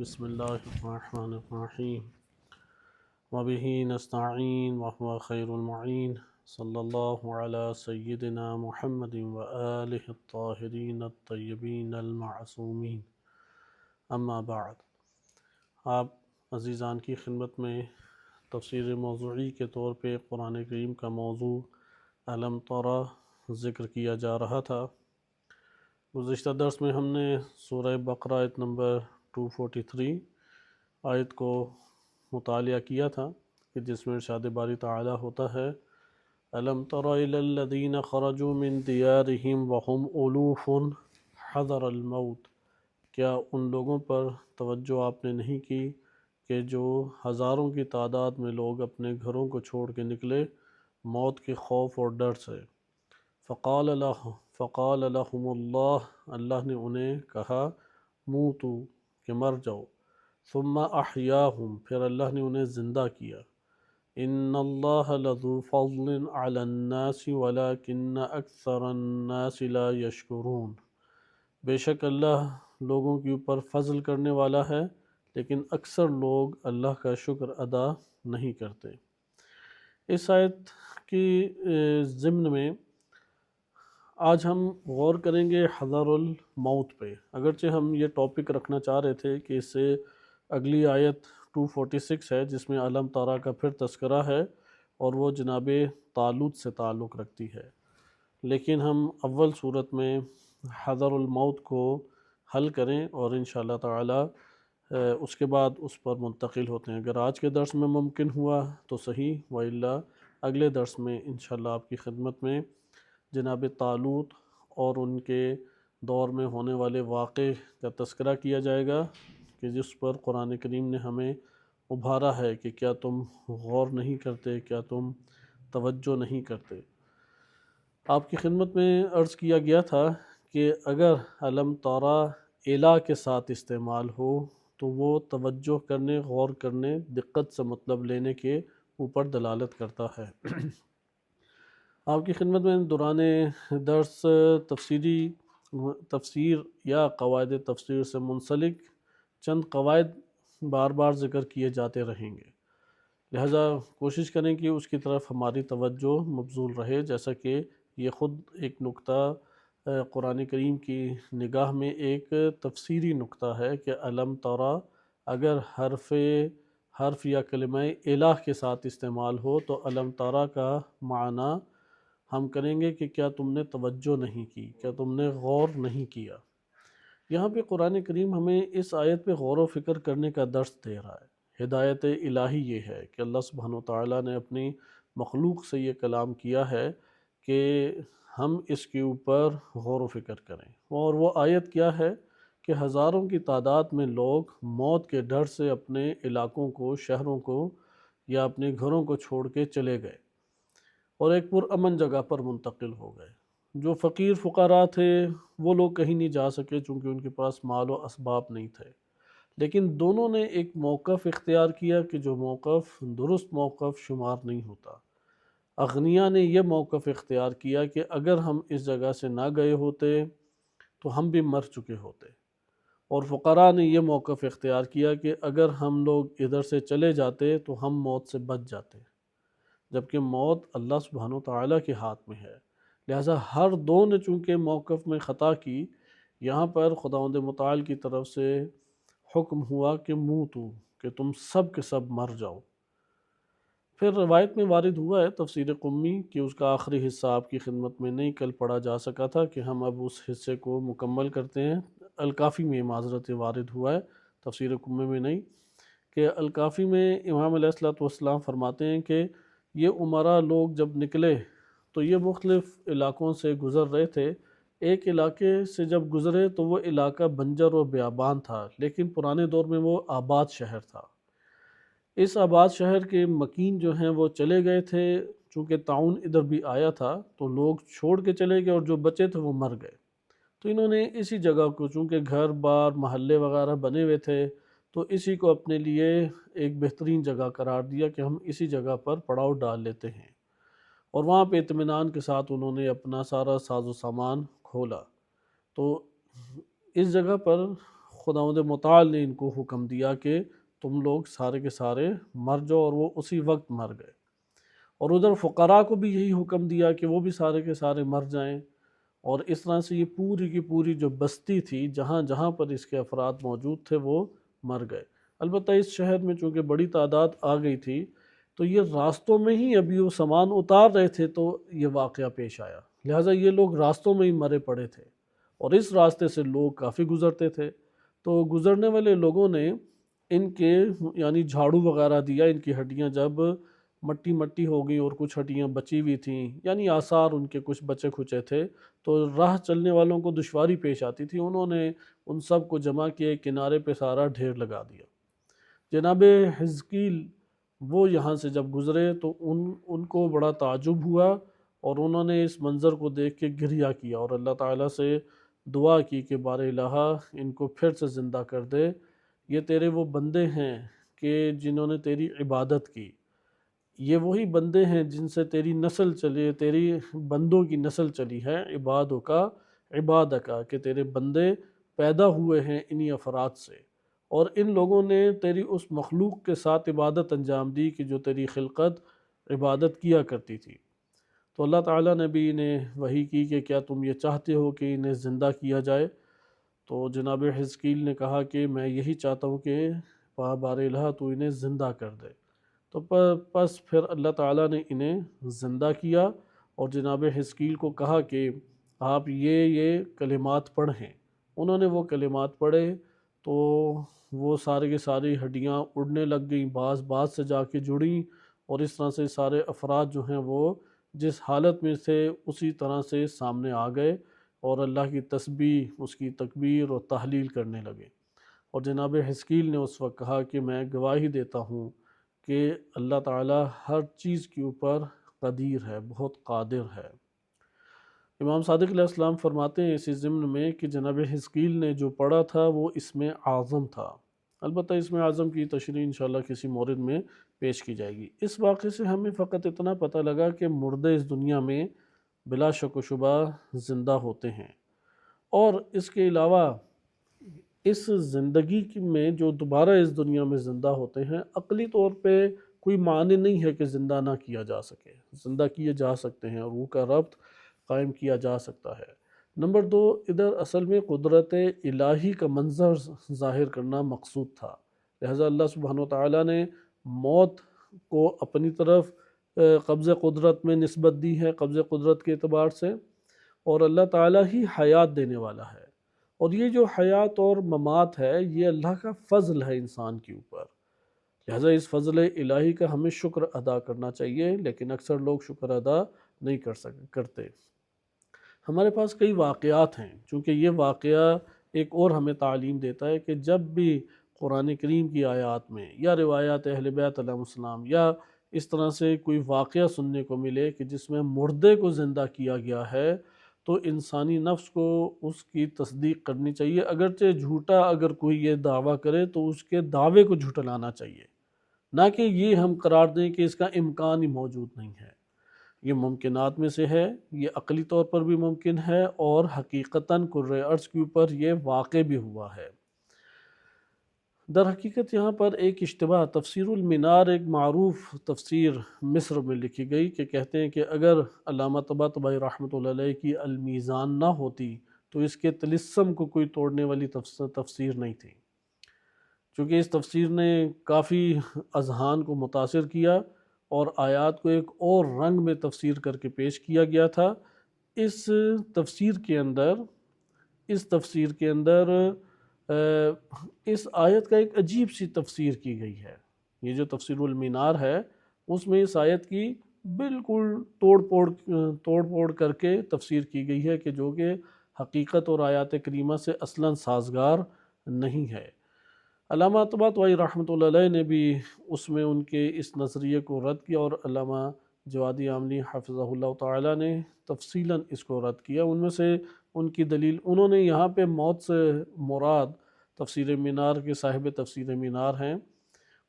بسم اللہ الرحمن الرحیم وبہ نستعین وهو خیر المعین صلی اللہ علی سیدنا محمد وآلہ الطاہرین الطیبین المعصومین اما بعد۔ آپ عزیزان کی خدمت میں تفسیر موضوعی کے طور پہ قرآن کریم کا موضوع الم تری ذکر کیا جا رہا تھا۔ گزشتہ درس میں ہم نے سورہ بقرہ آیت نمبر 243 آیت کو مطالعہ کیا تھا کہ جس میں ارشاد باری تعالی ہوتا ہے الم تر الی الذین خرجوا من دیارہم وهم الوف حذر الموت، کیا ان لوگوں پر توجہ آپ نے نہیں کی کہ جو ہزاروں کی تعداد میں لوگ اپنے گھروں کو چھوڑ کے نکلے موت کے خوف اور ڈر سے۔ فقال لهم اللہ نے انہیں کہا موتو کہ مر جاؤ، ثم احیاہم پھر اللہ نے انہیں زندہ کیا۔ ان اللہ لذو فضل علی الناس ولکن اکثر الناس لا یشکرون، بے شک اللہ لوگوں کے اوپر فضل کرنے والا ہے لیکن اکثر لوگ اللہ کا شکر ادا نہیں کرتے۔ اس آیت کی ضمن میں آج ہم غور کریں گے حذر الموت پہ، اگرچہ ہم یہ ٹاپک رکھنا چاہ رہے تھے کہ اس سے اگلی آیت 246 ہے جس میں الم تری کا پھر تذکرہ ہے اور وہ جناب طالوت سے تعلق رکھتی ہے، لیکن ہم اول صورت میں حذر الموت کو حل کریں اور انشاءاللہ تعالی اس کے بعد اس پر منتقل ہوتے ہیں۔ اگر آج کے درس میں ممکن ہوا تو صحیح، وإلا اگلے درس میں انشاءاللہ آپ کی خدمت میں جناب طالوت اور ان کے دور میں ہونے والے واقعے کا تذکرہ کیا جائے گا کہ جس پر قرآن کریم نے ہمیں ابھارا ہے کہ کیا تم غور نہیں کرتے، کیا تم توجہ نہیں کرتے۔ آپ کی خدمت میں عرض کیا گیا تھا کہ اگر الم تری الہ کے ساتھ استعمال ہو تو وہ توجہ کرنے، غور کرنے، دقت سے مطلب لینے کے اوپر دلالت کرتا ہے۔ آپ کی خدمت میں دوران درس تفسیر یا قواعد تفسیر سے منسلک چند قواعد بار بار ذکر کیے جاتے رہیں گے، لہٰذا کوشش کریں کہ اس کی طرف ہماری توجہ مبذول رہے، جیسا کہ یہ خود ایک نقطہ قرآن کریم کی نگاہ میں ایک تفسیری نقطہ ہے کہ الم تری اگر حرف یا کلمہ الہ کے ساتھ استعمال ہو تو الم تری کا معنی ہم کریں گے کہ کیا تم نے توجہ نہیں کی، کیا تم نے غور نہیں کیا۔ یہاں پہ قرآن کریم ہمیں اس آیت پہ غور و فکر کرنے کا درس دے رہا ہے۔ ہدایت الہی یہ ہے کہ اللہ سبحانہ وتعالیٰ نے اپنی مخلوق سے یہ کلام کیا ہے کہ ہم اس کے اوپر غور و فکر کریں، اور وہ آیت کیا ہے کہ ہزاروں کی تعداد میں لوگ موت کے ڈر سے اپنے علاقوں کو، شہروں کو یا اپنے گھروں کو چھوڑ کے چلے گئے اور ایک پرامن جگہ پر منتقل ہو گئے۔ جو فقیر فقراء تھے وہ لوگ کہیں نہیں جا سکے چونکہ ان کے پاس مال و اسباب نہیں تھے، لیکن دونوں نے ایک موقف اختیار کیا کہ جو موقف درست موقف شمار نہیں ہوتا۔ اغنیاء نے یہ موقف اختیار کیا کہ اگر ہم اس جگہ سے نہ گئے ہوتے تو ہم بھی مر چکے ہوتے، اور فقراء نے یہ موقف اختیار کیا کہ اگر ہم لوگ ادھر سے چلے جاتے تو ہم موت سے بچ جاتے، جبکہ موت اللہ سبحانہ وتعالیٰ کے ہاتھ میں ہے۔ لہٰذا ہر دو نے چونکہ موقف میں خطا کی، یہاں پر خداوند متعال کی طرف سے حکم ہوا کہ موتو، کہ تم سب کے سب مر جاؤ۔ پھر روایت میں وارد ہوا ہے تفسیر قمی کہ اس کا آخری حصہ آپ کی خدمت میں نہیں کل پڑھا جا سکا تھا کہ ہم اب اس حصے کو مکمل کرتے ہیں۔ الکافی میں معذرت وارد ہوا ہے، تفسیر قمی میں نہیں، کہ الکافی میں امام علیہ السلام فرماتے ہیں کہ یہ امراء لوگ جب نکلے تو یہ مختلف علاقوں سے گزر رہے تھے۔ ایک علاقے سے جب گزرے تو وہ علاقہ بنجر و بیابان تھا، لیکن پرانے دور میں وہ آباد شہر تھا۔ اس آباد شہر کے مکین جو ہیں وہ چلے گئے تھے، چونکہ طاعون ادھر بھی آیا تھا تو لوگ چھوڑ کے چلے گئے اور جو بچے تھے وہ مر گئے۔ تو انہوں نے اسی جگہ کو، چونکہ گھر بار محلے وغیرہ بنے ہوئے تھے، تو اسی کو اپنے لیے ایک بہترین جگہ قرار دیا کہ ہم اسی جگہ پر پڑاؤ ڈال لیتے ہیں، اور وہاں پہ اطمینان کے ساتھ انہوں نے اپنا سارا ساز و سامان کھولا۔ تو اس جگہ پر خداوند متعال نے ان کو حکم دیا کہ تم لوگ سارے کے سارے مر جاؤ، اور وہ اسی وقت مر گئے۔ اور ادھر فقراء کو بھی یہی حکم دیا کہ وہ بھی سارے کے سارے مر جائیں، اور اس طرح سے یہ پوری کی پوری جو بستی تھی جہاں جہاں پر اس کے افراد موجود تھے وہ مر گئے۔ البتہ اس شہر میں چونکہ بڑی تعداد آ گئی تھی تو یہ راستوں میں ہی ابھی وہ سامان اتار رہے تھے تو یہ واقعہ پیش آیا، لہٰذا یہ لوگ راستوں میں ہی مرے پڑے تھے، اور اس راستے سے لوگ کافی گزرتے تھے، تو گزرنے والے لوگوں نے ان کے یعنی جھاڑو وغیرہ دیا، ان کی ہڈیاں جب مٹی مٹی ہو گئی اور کچھ ہڈیاں بچی ہوئی تھیں، یعنی آثار ان کے کچھ بچے کھچے تھے، تو راہ چلنے والوں کو دشواری پیش آتی تھی، انہوں نے ان سب کو جمع کیے، کنارے پہ سارا ڈھیر لگا دیا۔ جناب حزقیل وہ یہاں سے جب گزرے تو ان کو بڑا تعجب ہوا، اور انہوں نے اس منظر کو دیکھ کے گریہ کیا اور اللہ تعالیٰ سے دعا کی کہ بار الہا ان کو پھر سے زندہ کر دے، یہ تیرے وہ بندے ہیں کہ جنہوں نے تیری عبادت کی، یہ وہی بندے ہیں جن سے تیری نسل چلی، تیری بندوں کی نسل چلی ہے، عبادوں کا عبادہ کا، کہ تیرے بندے پیدا ہوئے ہیں انہی افراد سے، اور ان لوگوں نے تیری اس مخلوق کے ساتھ عبادت انجام دی کہ جو تیری خلقت عبادت کیا کرتی تھی۔ تو اللہ تعالیٰ نے بھی انہیں وحی کی کہ کیا تم یہ چاہتے ہو کہ انہیں زندہ کیا جائے؟ تو جناب حزقیل نے کہا کہ میں یہی چاہتا ہوں کہ بار الہ تو انہیں زندہ کر دے۔ تو پس پھر اللہ تعالیٰ نے انہیں زندہ کیا، اور جناب حزقیل کو کہا کہ آپ یہ کلمات پڑھیں۔ انہوں نے وہ کلمات پڑھے تو وہ سارے کے ساری ہڈیاں اڑنے لگ گئیں، بعض سے جا کے جڑیں، اور اس طرح سے سارے افراد جو ہیں وہ جس حالت میں تھے اسی طرح سے سامنے آ گئے، اور اللہ کی تسبیح، اس کی تکبیر اور تحلیل کرنے لگے۔ اور جناب حزقیل نے اس وقت کہا کہ میں گواہی دیتا ہوں کہ اللہ تعالیٰ ہر چیز کے اوپر قدیر ہے، بہت قادر ہے۔ امام صادق علیہ السلام فرماتے ہیں اسی ضمن میں کہ جناب حزقیل نے جو پڑھا تھا وہ اسم اعظم تھا۔ البتہ اسم اعظم کی تشریح انشاءاللہ کسی مورد میں پیش کی جائے گی۔ اس واقعے سے ہمیں فقط اتنا پتہ لگا کہ مردے اس دنیا میں بلا شک و شبہ زندہ ہوتے ہیں، اور اس کے علاوہ اس زندگی میں جو دوبارہ اس دنیا میں زندہ ہوتے ہیں، عقلی طور پہ کوئی معنی نہیں ہے کہ زندہ نہ کیا جا سکے، زندہ کیے جا سکتے ہیں، اور روح کا ربط قائم کیا جا سکتا ہے۔ نمبر 2، ادھر اصل میں قدرت الہی کا منظر ظاہر کرنا مقصود تھا، لہذا اللہ سبحانہ وتعالیٰ نے موت کو اپنی طرف قبض قدرت میں نسبت دی ہے، قبض قدرت کے اعتبار سے، اور اللہ تعالیٰ ہی حیات دینے والا ہے، اور یہ جو حیات اور ممات ہے یہ اللہ کا فضل ہے انسان کے اوپر، لہذا اس فضل الہی کا ہمیں شکر ادا کرنا چاہیے، لیکن اکثر لوگ شکر ادا نہیں کرتے۔ ہمارے پاس کئی واقعات ہیں، چونکہ یہ واقعہ ایک اور ہمیں تعلیم دیتا ہے کہ جب بھی قرآن کریم کی آیات میں یا روایات اہل بیت علیہ السلام یا اس طرح سے کوئی واقعہ سننے کو ملے کہ جس میں مردے کو زندہ کیا گیا ہے، تو انسانی نفس کو اس کی تصدیق کرنی چاہیے، اگرچہ جھوٹا اگر کوئی یہ دعویٰ کرے تو اس کے دعوے کو جھٹلانا چاہیے، نہ کہ یہ ہم قرار دیں کہ اس کا امکان ہی موجود نہیں ہے۔ یہ ممکنات میں سے ہے، یہ عقلی طور پر بھی ممکن ہے، اور حقیقتاً کرۂ ارض کے اوپر یہ واقع بھی ہوا ہے۔ در حقیقت یہاں پر ایک اشتباہ، تفسیر المنار ایک معروف تفسیر مصر میں لکھی گئی کہ کہتے ہیں کہ اگر علامہ طباطبائی رحمۃ اللہ علیہ کی المیزان نہ ہوتی تو اس کے طلسم کو کوئی توڑنے والی تفسیر نہیں تھی، چونکہ اس تفسیر نے کافی اذہان کو متاثر کیا اور آیات کو ایک اور رنگ میں تفسیر کر کے پیش کیا گیا تھا۔ اس تفسیر کے اندر اس آیت کا ایک عجیب سی تفسیر کی گئی ہے۔ یہ جو تفسیر المنار ہے اس میں اس آیت کی بالکل توڑ پھوڑ کر کے تفسیر کی گئی ہے کہ جو کہ حقیقت اور آیات کریمہ سے اصلاً سازگار نہیں ہے۔ علامہ طباطبائی رحمۃ اللہ علیہ نے بھی اس میں ان کے اس نظریے کو رد کیا، اور علامہ جوادی عاملی حفظہ اللہ تعالیٰ نے تفصیلاً اس کو رد کیا۔ ان میں سے ان کی دلیل، انہوں نے یہاں پہ موت سے مراد، تفسیر مینار کے صاحب تفسیر مینار ہیں،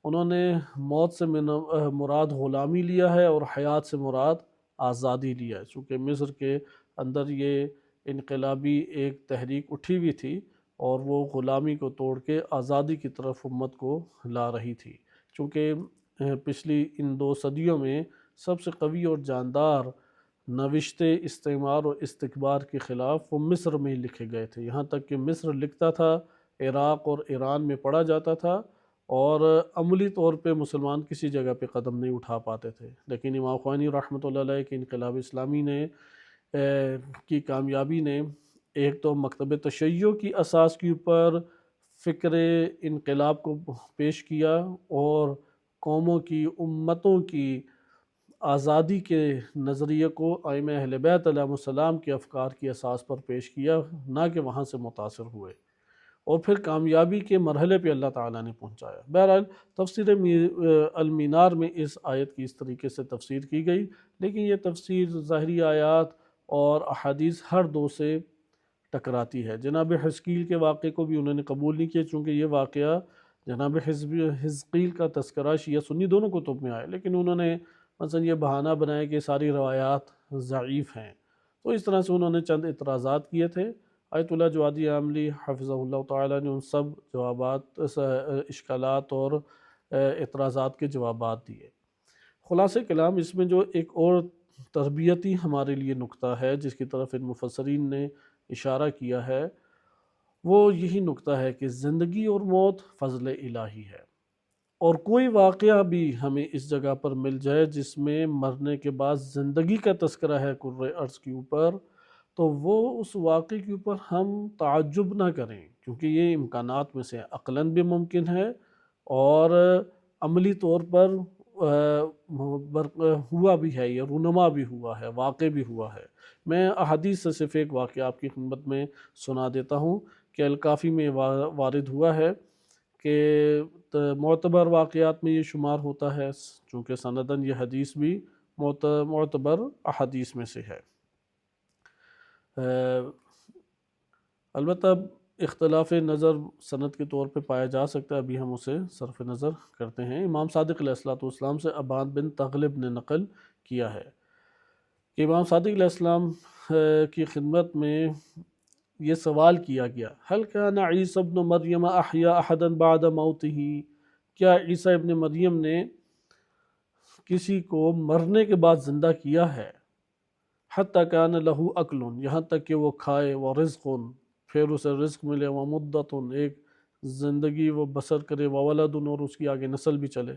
انہوں نے موت سے مراد غلامی لیا ہے اور حیات سے مراد آزادی لیا ہے، چونکہ مصر کے اندر یہ انقلابی ایک تحریک اٹھی ہوئی تھی، اور وہ غلامی کو توڑ کے آزادی کی طرف امت کو لا رہی تھی، چونکہ پچھلی ان 2 صدیوں میں سب سے قوی اور جاندار نوشتے استعمار اور استکبار کے خلاف وہ مصر میں ہی لکھے گئے تھے، یہاں تک کہ مصر لکھتا تھا، عراق اور ایران میں پڑھا جاتا تھا، اور عملی طور پہ مسلمان کسی جگہ پہ قدم نہیں اٹھا پاتے تھے۔ لیکن امام خمینی رحمۃ اللہ علیہ کی انقلاب اسلامی نے کی کامیابی نے ایک تو مکتب تشیع کی اساس کے اوپر فکر انقلاب کو پیش کیا، اور قوموں کی، امتوں کی آزادی کے نظریے کو ائمہ اہل بیت علیہ السلام کے افکار کی اساس پر پیش کیا، نہ کہ وہاں سے متاثر ہوئے، اور پھر کامیابی کے مرحلے پہ اللہ تعالیٰ نے پہنچایا۔ بہرحال تفسیر المینار میں اس آیت کی اس طریقے سے تفسیر کی گئی، لیکن یہ تفسیر ظاہری آیات اور احادیث ہر دو سے ٹکراتی ہے۔ جناب حزقیل کے واقعے کو بھی انہوں نے قبول نہیں کیا، چونکہ یہ واقعہ جناب حزقیل کا تذکرہ شیعہ سنی دونوں کتب میں آئے، لیکن انہوں نے مثلا یہ بہانہ بنایا کہ ساری روایات ضعیف ہیں، تو اس طرح سے انہوں نے چند اعتراضات کیے تھے۔ آیت اللہ جوادی عاملی حفظہ اللہ تعالیٰ نے ان سب جوابات، اشکالات اور اعتراضات کے جوابات دیے۔ خلاصہ کلام اس میں جو ایک اور تربیتی ہمارے لیے نقطہ ہے جس کی طرف ان مفسرین نے اشارہ کیا ہے، وہ یہی نقطہ ہے کہ زندگی اور موت فضل الہی ہے، اور کوئی واقعہ بھی ہمیں اس جگہ پر مل جائے جس میں مرنے کے بعد زندگی کا تذکرہ ہے کرۂ ارض کے اوپر، تو وہ اس واقعے کے اوپر ہم تعجب نہ کریں، کیونکہ یہ امکانات میں سے عقلاً بھی ممکن ہے اور عملی طور پر ہوا بھی ہے، یہ رونما بھی ہوا ہے، واقع بھی ہوا ہے۔ میں احادیث سے صرف ایک واقعہ آپ کی خدمت میں سنا دیتا ہوں کہ الکافی میں وارد ہوا ہے کہ معتبر واقعات میں یہ شمار ہوتا ہے، چونکہ سنداً یہ حدیث بھی معتبر احادیث میں سے ہے۔ البتہ اختلاف نظر سند کے طور پہ پایا جا سکتا ہے، ابھی ہم اسے صرف نظر کرتے ہیں۔ امام صادق علیہ السلام سے ابان بن تغلب نے نقل کیا ہے کہ امام صادق علیہ السلام کی خدمت میں یہ سوال کیا گیا، هل كان عیسی ابن مریم احیا احدا بعد موته، کیا عیسیٰ ابن مریم نے کسی کو مرنے کے بعد زندہ کیا ہے؟ حتی کان لہ اکل، یہاں تک کہ وہ کھائے، ورزق، پھر اسے رزق ملے، ومدت، ایک زندگی وہ بسر کرے، وولد، اور اس کی آگے نسل بھی چلے۔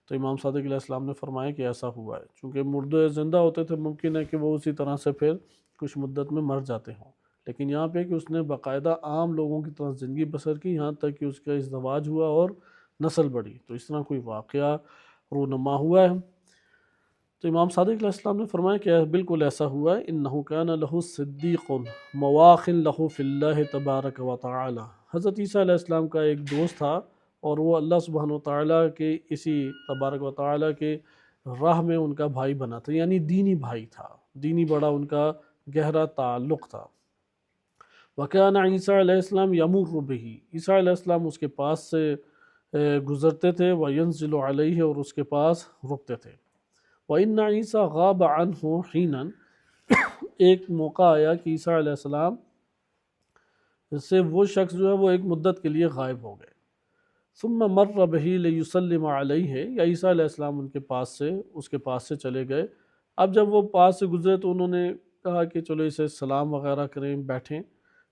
تو امام صادق علیہ السلام نے فرمایا کہ ایسا ہوا ہے، چونکہ مردے زندہ ہوتے تھے، ممکن ہے کہ وہ اسی طرح سے پھر کچھ مدت میں مر جاتے ہوں، لیکن یہاں پہ کہ اس نے باقاعدہ عام لوگوں کی طرح زندگی بسر کی، یہاں تک کہ اس کا ازدواج ہوا اور نسل بڑھی، تو اس طرح کوئی واقعہ رونما ہوا ہے۔ تو امام صادق علیہ السلام نے فرمایا کہ بالکل ایسا ہوا ہے، انہ کان لہ صدیق مواخ لہ فی اللہ تبارک و تعالی، حضرت عیسیٰ علیہ السلام کا ایک دوست تھا، اور وہ اللہ سبحانہ و تعالیٰ کے اسی تبارک و تعالیٰ کے راہ میں ان کا بھائی بنا تھا، یعنی دینی بھائی تھا، دینی بڑا ان کا گہرا تعلق تھا۔ وَكَانَ عیسیٰ علیہ السلام یمر بہ، عیسیٰ علیہ السلام اس کے پاس سے گزرتے تھے، وَيَنزِلُ علیہ، اور اس کے پاس رکتے تھے۔ وَإِنَّ عیسیٰ غاب عنہ حِینًا، ایک موقع آیا کہ عیسیٰ علیہ السلام سے وہ شخص جو ہے وہ ایک مدت کے لیے غائب ہو گئے۔ ثم مر بہ لیسلم علیہ، یا عیسیٰ علیہ السلام ان کے پاس سے، اس کے پاس سے چلے گئے۔ اب جب وہ پاس سے گزرے تو انہوں نے کہا کہ چلو اسے سلام وغیرہ کریں، بیٹھیں،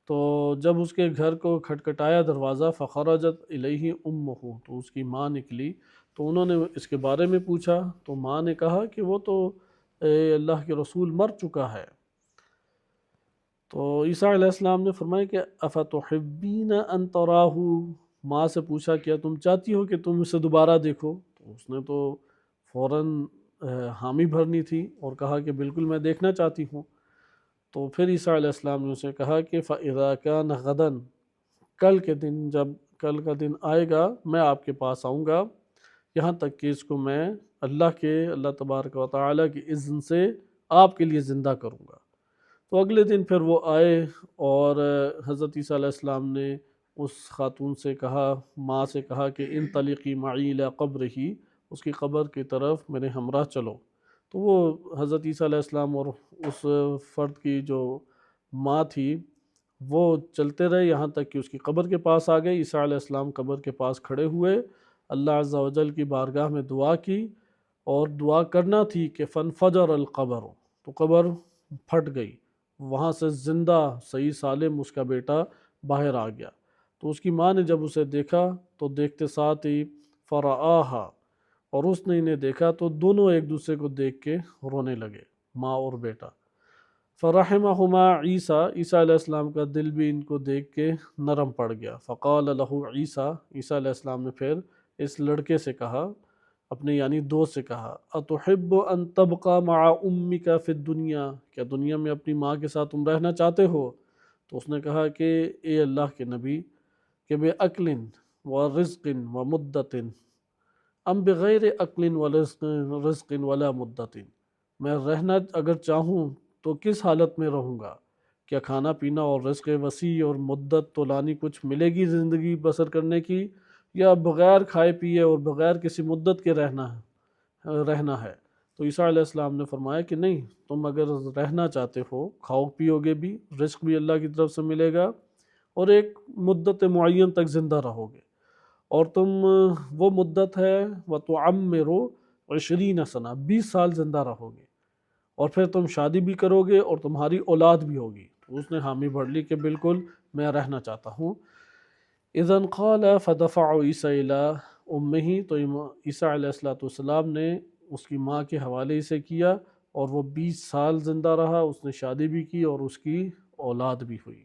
تو جب اس کے گھر کو کھٹکھٹایا دروازہ، فخرجت الیہ امہ، تو اس کی ماں نکلی، تو انہوں نے اس کے بارے میں پوچھا، تو ماں نے کہا کہ وہ تو اللہ کے رسول مر چکا ہے۔ تو عیسیٰ علیہ السلام نے فرمایا کہ افتحبین ان تراہ، ماں سے پوچھا کیا تم چاہتی ہو کہ تم اسے دوبارہ دیکھو؟ تو اس نے تو فوراً حامی بھرنی تھی اور کہا کہ بالکل میں دیکھنا چاہتی ہوں۔ تو پھر عیسیٰ علیہ السلام نے اسے کہا کہ فَإِذَا كَانَ غَدًا، کل کے دن، جب کل کا دن آئے گا میں آپ کے پاس آؤں گا، یہاں تک کہ اس کو میں اللہ تبارک و تعالیٰ کی اذن سے آپ کے لیے زندہ کروں گا۔ تو اگلے دن پھر وہ آئے، اور حضرت عیسیٰ علیہ السلام نے اس خاتون سے کہا، ماں سے کہا کہ انطلقی معی الی قبرہ، اس کی قبر کی طرف میرے ہمراہ چلو۔ تو وہ حضرت عیسیٰ علیہ السلام اور اس فرد کی جو ماں تھی وہ چلتے رہے یہاں تک کہ اس کی قبر کے پاس آ گئے۔ عیسیٰ علیہ السلام قبر کے پاس کھڑے ہوئے، اللہ عز و جل کی بارگاہ میں دعا کی، اور دعا کرنا تھی کہ فنفجر القبر، تو قبر پھٹ گئی، وہاں سے زندہ صحیح سالم اس کا بیٹا باہر آ گیا۔ تو اس کی ماں نے جب اسے دیکھا تو دیکھتے ساتھ ہی فرآہا، اور اس نے انہیں دیکھا تو دونوں ایک دوسرے کو دیکھ کے رونے لگے، ماں اور بیٹا۔ فرحمہما عیسیٰ، عیسیٰ علیہ السلام کا دل بھی ان کو دیکھ کے نرم پڑ گیا۔ فقال لہ عیسیٰ، عیسیٰ علیہ السلام نے پھر اس لڑکے سے کہا، اپنے یعنی دوست سے کہا، اتحب ان تبقى مع امک فی الدنیا، کیا دنیا میں اپنی ماں کے ساتھ تم رہنا چاہتے ہو؟ تو اس نے کہا کہ اے اللہ کے نبی، کہ بے عقل و رزق و مدت ام بغیر عقل و رزق ولا مدت، میں رہنا اگر چاہوں تو کس حالت میں رہوں گا؟ کیا کھانا پینا اور رزق وسیع اور مدت طولانی کچھ ملے گی زندگی بسر کرنے کی، یا بغیر کھائے پیے اور بغیر کسی مدت کے رہنا ہے؟ تو عیسیٰ علیہ السلام نے فرمایا کہ نہیں، تم اگر رہنا چاہتے ہو، کھاؤ پیو گے بھی، رزق بھی اللہ کی طرف سے ملے گا، اور ایک مدت معین تک زندہ رہو گے، اور تم وہ مدت ہے وَتُعَمِّرُ 20 سنہ، 20 سال زندہ رہو گے، اور پھر تم شادی بھی کرو گے اور تمہاری اولاد بھی ہوگی۔ تو اس نے حامی بھر لی کہ بالکل میں رہنا چاہتا ہوں۔ اذن قال فدفع عیسیٰ الی امہ، تو عیسیٰ علیہ السلام نے اس کی ماں کے حوالے سے کیا، اور وہ 20 سال زندہ رہا، اس نے شادی بھی کی اور اس کی اولاد بھی ہوئی۔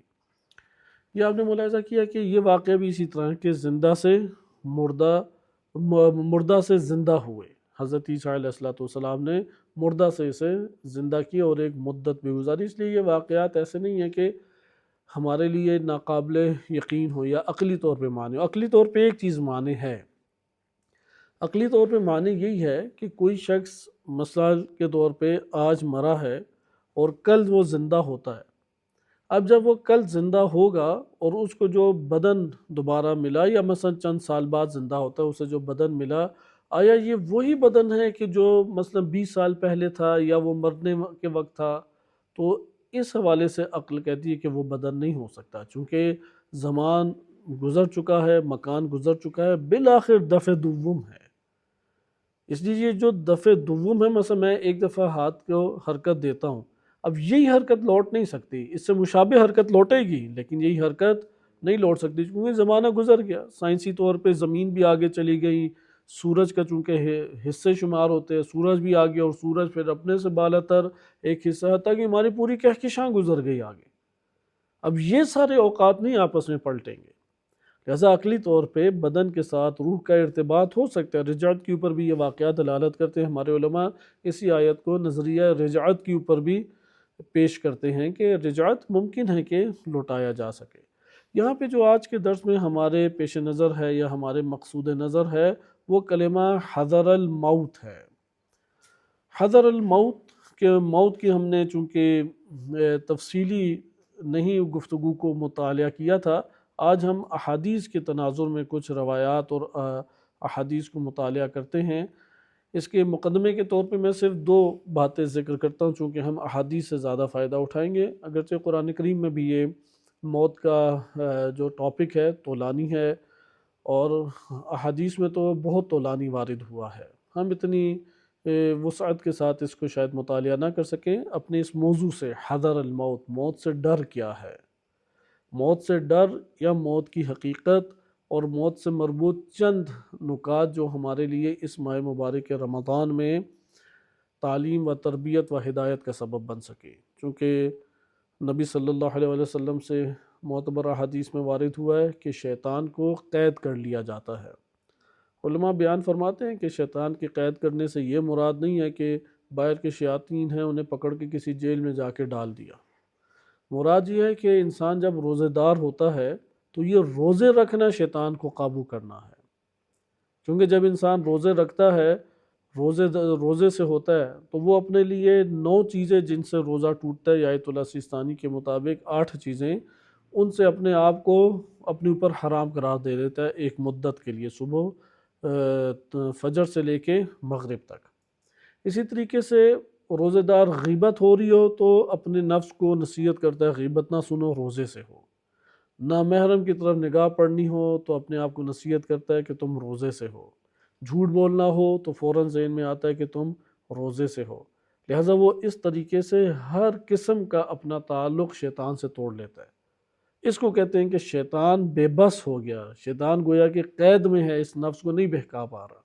یہ آپ نے ملاحظہ کیا کہ یہ واقعہ بھی اسی طرح کہ زندہ سے مردہ سے زندہ ہوئے۔ حضرت عیسیٰ علیہ السلام نے مردہ سے اسے زندہ کیا اور ایک مدت بھی گزاری۔ اس لیے یہ واقعات ایسے نہیں ہیں کہ ہمارے لیے ناقابل یقین ہو یا عقلی طور پہ مانے ہو۔ عقلی طور پہ ایک چیز مانے ہے، عقلی طور پہ مانے یہی ہے کہ کوئی شخص مثال کے طور پہ آج مرا ہے اور کل وہ زندہ ہوتا ہے۔ اب جب وہ کل زندہ ہوگا اور اس کو جو بدن دوبارہ ملا، یا مثلا چند سال بعد زندہ ہوتا ہے، اسے جو بدن ملا، آیا یہ وہی بدن ہے کہ جو مثلا 20 سال پہلے تھا یا وہ مرنے کے وقت تھا؟ تو اس حوالے سے عقل کہتی ہے کہ وہ بدن نہیں ہو سکتا، چونکہ زمان گزر چکا ہے، مکان گزر چکا ہے، بالآخر دفع دوم ہے۔ اس لیے یہ جو دفع دوم ہے، مثلا میں ایک دفعہ ہاتھ کو حرکت دیتا ہوں، اب یہی حرکت لوٹ نہیں سکتی، اس سے مشابہ حرکت لوٹے گی لیکن یہی حرکت نہیں لوٹ سکتی، کیونکہ زمانہ گزر گیا۔ سائنسی طور پہ زمین بھی آگے چلی گئی، سورج کا چونکہ حصے شمار ہوتے ہیں، سورج بھی آگے، اور سورج پھر اپنے سے بالا تر ایک حصہ، حتیٰ کہ ہماری پوری کہکشاں گزر گئی آگے۔ اب یہ سارے اوقات نہیں آپس میں پلٹیں گے، لہذا عقلی طور پہ بدن کے ساتھ روح کا ارتباط ہو سکتا ہے۔ رجعت کے اوپر بھی یہ واقعات دلالت کرتے ہیں، ہمارے علماء اسی آیت کو نظریہ رجعت کے اوپر بھی پیش کرتے ہیں کہ رجعت ممکن ہے کہ لوٹایا جا سکے۔ یہاں پہ جو آج کے درس میں ہمارے پیش نظر ہے یا ہمارے مقصود نظر ہے، وہ کلمہ حضر الموت ہے۔ حضر الموت کہ موت کی ہم نے چونکہ تفصیلی نہیں گفتگو کو مطالعہ کیا تھا، آج ہم احادیث کے تناظر میں کچھ روایات اور احادیث کو مطالعہ کرتے ہیں۔ اس کے مقدمے کے طور پہ میں صرف 2 باتیں ذکر کرتا ہوں، چونکہ ہم احادیث سے زیادہ فائدہ اٹھائیں گے، اگرچہ قرآن کریم میں بھی یہ موت کا جو ٹاپک ہے طولانی ہے، اور احادیث میں تو بہت طولانی وارد ہوا ہے۔ ہم اتنی وسعت کے ساتھ اس کو شاید مطالعہ نہ کر سکیں۔ اپنے اس موضوع سے، حضر الموت، موت سے ڈر کیا ہے، موت سے ڈر یا موت کی حقیقت، اور موت سے مربوط چند نکات جو ہمارے لیے اس ماہ مبارک رمضان میں تعلیم و تربیت و ہدایت کا سبب بن سکے، چونکہ نبی صلی اللہ علیہ وسلم سے معتبر حدیث میں وارد ہوا ہے کہ شیطان کو قید کر لیا جاتا ہے۔ علماء بیان فرماتے ہیں کہ شیطان کی قید کرنے سے یہ مراد نہیں ہے کہ باہر کے شیاطین ہیں انہیں پکڑ کے کسی جیل میں جا کے ڈال دیا، مراد یہ ہے کہ انسان جب روزے دار ہوتا ہے تو یہ روزے رکھنا شیطان کو قابو کرنا ہے، کیونکہ جب انسان روزے رکھتا ہے، روزے سے ہوتا ہے، تو وہ اپنے لیے 9 چیزیں جن سے روزہ ٹوٹتا ہے، آیت اللہ سیستانی کے مطابق 8 چیزیں، ان سے اپنے آپ کو اپنے اوپر حرام قرار دے دیتا ہے ایک مدت کے لیے، صبح فجر سے لے کے مغرب تک۔ اسی طریقے سے روزے دار غیبت ہو رہی ہو تو اپنے نفس کو نصیحت کرتا ہے غیبت نہ سنو، روزے سے ہو۔ نامحرم کی طرف نگاہ پڑنی ہو تو اپنے آپ کو نصیحت کرتا ہے کہ تم روزے سے ہو، جھوٹ بولنا ہو تو فوراً ذہن میں آتا ہے کہ تم روزے سے ہو۔ لہٰذا وہ اس طریقے سے ہر قسم کا اپنا تعلق شیطان سے توڑ لیتا ہے۔ اس کو کہتے ہیں کہ شیطان بے بس ہو گیا، شیطان گویا کہ قید میں ہے، اس نفس کو نہیں بہکا پا رہا۔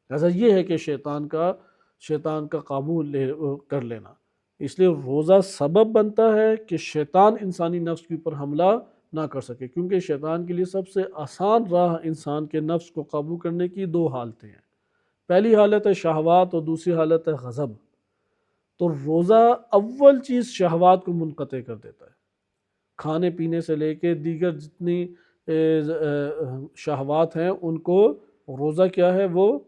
لہٰذا یہ ہے کہ شیطان کا قابو کر لینا۔ اس لیے روزہ سبب بنتا ہے کہ شیطان انسانی نفس کے اوپر حملہ نہ کر سکے، کیونکہ شیطان کے لیے سب سے آسان راہ انسان کے نفس کو قابو کرنے کی دو حالتیں ہیں۔ پہلی حالت ہے شہوات اور دوسری حالت ہے غضب۔ تو روزہ اول چیز شہوات کو منقطع کر دیتا ہے، کھانے پینے سے لے کے دیگر جتنی شہوات ہیں ان کو روزہ کیا ہے، وہ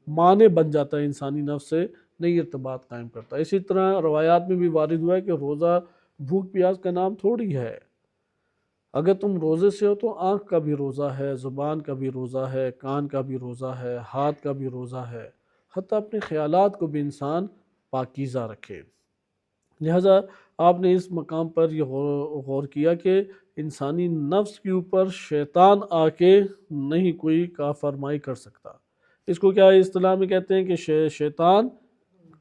معنی بن جاتا ہے، انسانی نفس سے نئی ارتباط قائم کرتا ہے۔ اسی طرح روایات میں بھی وارد ہوا ہے کہ روزہ بھوک پیاس کا نام تھوڑی ہے۔ اگر تم روزے سے ہو تو آنکھ کا بھی روزہ ہے، زبان کا بھی روزہ ہے، کان کا بھی روزہ ہے، ہاتھ کا بھی روزہ ہے، حتیٰ اپنے خیالات کو بھی انسان پاکیزہ رکھے۔ لہٰذا آپ نے اس مقام پر یہ غور کیا کہ انسانی نفس کے اوپر شیطان آ کے نہیں کوئی کارفرمائی کر سکتا۔ اس کو کیا اصطلاح میں کہتے ہیں کہ شیطان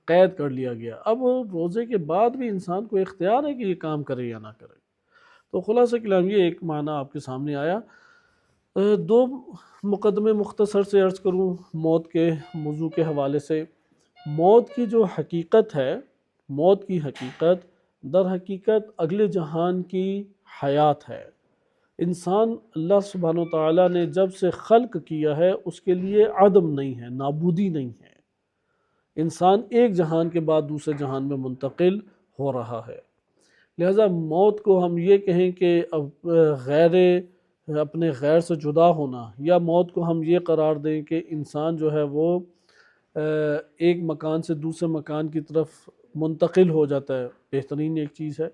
قید کر لیا گیا۔ اب روزے کے بعد بھی انسان کو اختیار ہے کہ یہ کام کرے یا نہ کرے۔ تو خلاصہ کلام یہ ایک معنی آپ کے سامنے آیا۔ دو مقدمے مختصر سے عرض کروں موت کے موضوع کے حوالے سے۔ موت کی جو حقیقت ہے، موت کی حقیقت در حقیقت اگلے جہان کی حیات ہے۔ انسان اللہ سبحانہ و تعالیٰ نے جب سے خلق کیا ہے اس کے لیے عدم نہیں ہے، نابودی نہیں ہے۔ انسان ایک جہان کے بعد دوسرے جہان میں منتقل ہو رہا ہے۔ لہٰذا موت کو ہم یہ کہیں کہ اپنے غیر سے جدا ہونا، یا موت کو ہم یہ قرار دیں کہ انسان جو ہے وہ ایک مکان سے دوسرے مکان کی طرف منتقل ہو جاتا ہے، بہترین ایک چیز ہے۔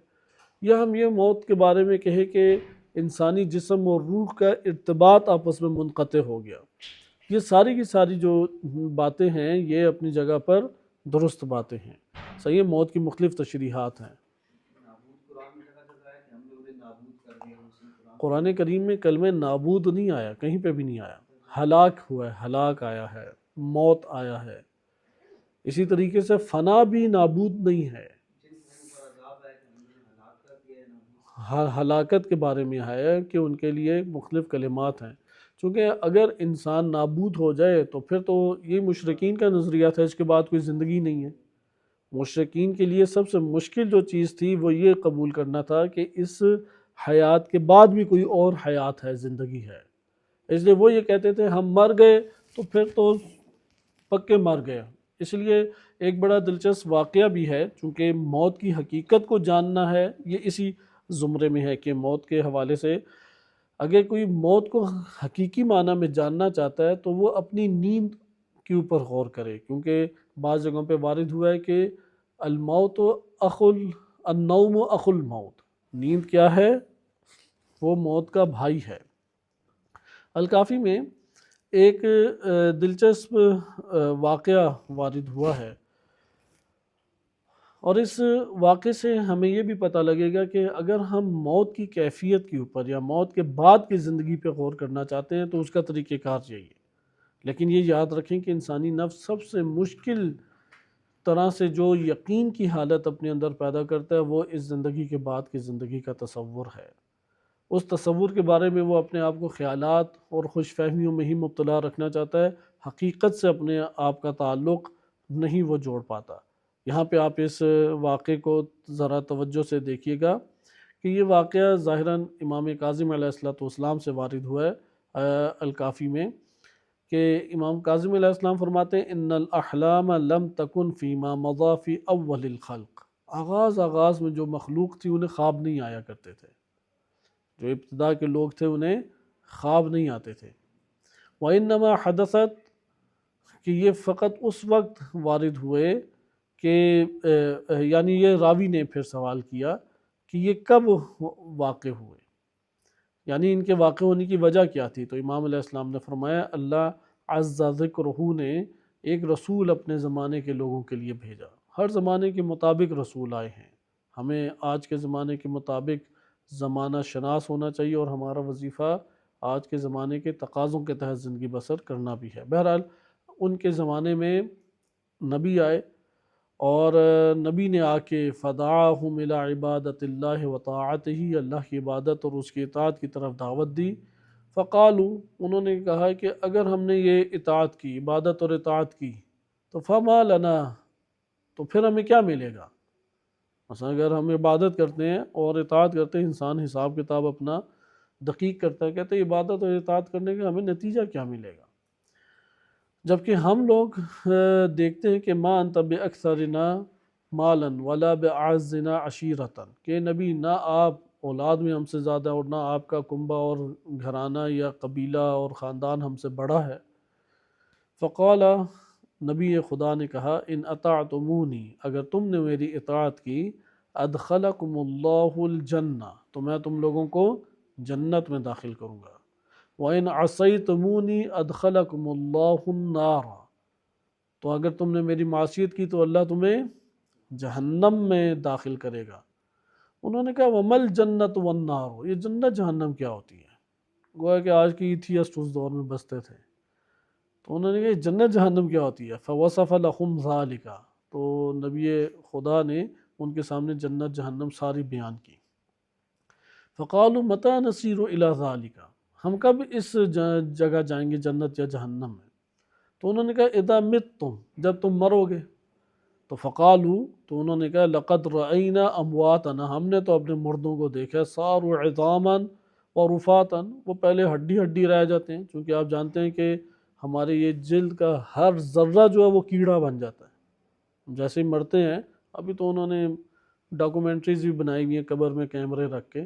یا ہم یہ موت کے بارے میں کہیں کہ انسانی جسم اور روح کا ارتباط آپس میں منقطع ہو گیا۔ یہ ساری کی ساری جو باتیں ہیں یہ اپنی جگہ پر درست باتیں ہیں۔ صحیح، موت کی مختلف تشریحات ہیں۔ قرآن کریم میں کلمہ نابود نہیں آیا، کہیں پہ بھی نہیں آیا۔ ہلاک ہوا ہے، ہلاک آیا ہے، موت آیا ہے۔ اسی طریقے سے فنا بھی نابود نہیں ہے۔ ہلاکت کے بارے میں آیا ہے کہ ان کے لیے مختلف کلمات ہیں، چونکہ اگر انسان نابود ہو جائے تو پھر تو یہ مشرکین کا نظریہ تھا، اس کے بعد کوئی زندگی نہیں ہے۔ مشرکین کے لیے سب سے مشکل جو چیز تھی وہ یہ قبول کرنا تھا کہ اس حیات کے بعد بھی کوئی اور حیات ہے، زندگی ہے۔ اس لیے وہ یہ کہتے تھے ہم مر گئے تو پھر تو پکے مر گئے۔ اس لیے ایک بڑا دلچسپ واقعہ بھی ہے، چونکہ موت کی حقیقت کو جاننا ہے، یہ اسی زمرے میں ہے کہ موت کے حوالے سے اگر کوئی موت کو حقیقی معنی میں جاننا چاہتا ہے تو وہ اپنی نیند کے اوپر غور کرے، کیونکہ بعض جگہوں پہ وارد ہوا ہے کہ النوم اخو الموت، نیند کیا ہے، وہ موت کا بھائی ہے۔ الکافی میں ایک دلچسپ واقعہ وارد ہوا ہے، اور اس واقعے سے ہمیں یہ بھی پتہ لگے گا کہ اگر ہم موت کی کیفیت کے اوپر یا موت کے بعد کی زندگی پہ غور کرنا چاہتے ہیں تو اس کا طریقہ کار یہی ہے۔ لیکن یہ یاد رکھیں کہ انسانی نفس سب سے مشکل طرح سے جو یقین کی حالت اپنے اندر پیدا کرتا ہے وہ اس زندگی کے بعد کی زندگی کا تصور ہے۔ اس تصور کے بارے میں وہ اپنے آپ کو خیالات اور خوش فہمیوں میں ہی مبتلا رکھنا چاہتا ہے، حقیقت سے اپنے آپ کا تعلق نہیں وہ جوڑ پاتا۔ یہاں پہ آپ اس واقعے کو ذرا توجہ سے دیکھیے گا کہ یہ واقعہ ظاہراً امام کاظم علیہ السلام سے وارد ہوا ہے الکافی میں، کہ امام کاظم علیہ السلام فرماتے ہیں ان الاحلام لم تکن فیما مضی فی اول الخلق، آغاز میں جو مخلوق تھی انہیں خواب نہیں آیا کرتے تھے، جو ابتدا کے لوگ تھے انہیں خواب نہیں آتے تھے۔ وَإِنَّمَا حَدَثَتْ، کہ یہ فقط اس وقت وارد ہوئے کہ یعنی یہ راوی نے پھر سوال کیا کہ یہ کب واقع ہوئے، یعنی ان کے واقع ہونے کی وجہ کیا تھی؟ تو امام علیہ السلام نے فرمایا اللہ عز ذکرہ نے ایک رسول اپنے زمانے کے لوگوں کے لیے بھیجا۔ ہر زمانے کے مطابق رسول آئے ہیں، ہمیں آج کے زمانے کے مطابق زمانہ شناس ہونا چاہیے، اور ہمارا وظیفہ آج کے زمانے کے تقاضوں کے تحت زندگی بسر کرنا بھی ہے۔ بہرحال ان کے زمانے میں نبی آئے، اور نبی نے آ کے فدعاہم الی عبادت اللہ و طاعتہ، اللہ کی عبادت اور اس کی اطاعت کی طرف دعوت دی۔ فقالو، انہوں نے کہا کہ اگر ہم نے یہ اطاعت کی، عبادت اور اطاعت کی، تو فما لنا، تو پھر ہمیں کیا ملے گا؟ مثلا اگر ہم عبادت کرتے ہیں اور اطاعت کرتے ہیں، انسان حساب کتاب اپنا دقیق کرتا ہے، کہتے ہیں عبادت اور اطاعت کرنے کا ہمیں نتیجہ کیا ملے گا؟ جبکہ ہم لوگ دیکھتے ہیں کہ ما انت باکثرنا مالا ولا باعزنا عشیرتا، کہ نبی نہ آپ اولاد میں ہم سے زیادہ، اور نہ آپ کا کنبہ اور گھرانہ یا قبیلہ اور خاندان ہم سے بڑا ہے۔ فقال، نبی خدا نے کہا، ان اطعتمونی، اگر تم نے میری اطاعت کی، ادخلکم اللہ الجنہ، تو میں تم لوگوں کو جنت میں داخل کروں گا۔ وَإِنْ عَصَيْتُمُونِي أَدْخَلَكُمُ اللَّهُ النَّارَ، تو اگر تم نے میری معصیت کی تو اللہ تمہیں جہنم میں داخل کرے گا۔ انہوں نے کہا وَمَا الْجَنَّةُ وَالنَّارُ، یہ جنت جہنم کیا ہوتی ہے؟ گویا کہ آج کی ایتھیسٹ اس دور میں بستے تھے، تو انہوں نے کہا جنت جہنم کیا ہوتی ہے؟ فَوَصَفَ لَهُمْ ذَلِكَ، تو نبی خدا نے ان کے سامنے جنت جہنم ساری بیان کی۔ فَقَالُوا مَتَى نَصِيرُ إِلَى ذَلِكَ، ہم کب اس جگہ جائیں گے جنت یا جہنم میں؟ تو انہوں نے کہا اذا متم، جب تم مرو گے۔ تو فقالو، تو انہوں نے کہا لقد رأینا امواتنا، ہم نے تو اپنے مردوں کو دیکھا، صاروا عظاما ورفاتا، وہ پہلے ہڈی ہڈی رہ جاتے ہیں، چونکہ آپ جانتے ہیں کہ ہمارے یہ جلد کا ہر ذرہ جو ہے وہ کیڑا بن جاتا ہے جیسے ہی مرتے ہیں۔ ابھی تو انہوں نے ڈاکومنٹریز بھی بنائی ہوئی ہیں قبر میں کیمرے رکھ کے،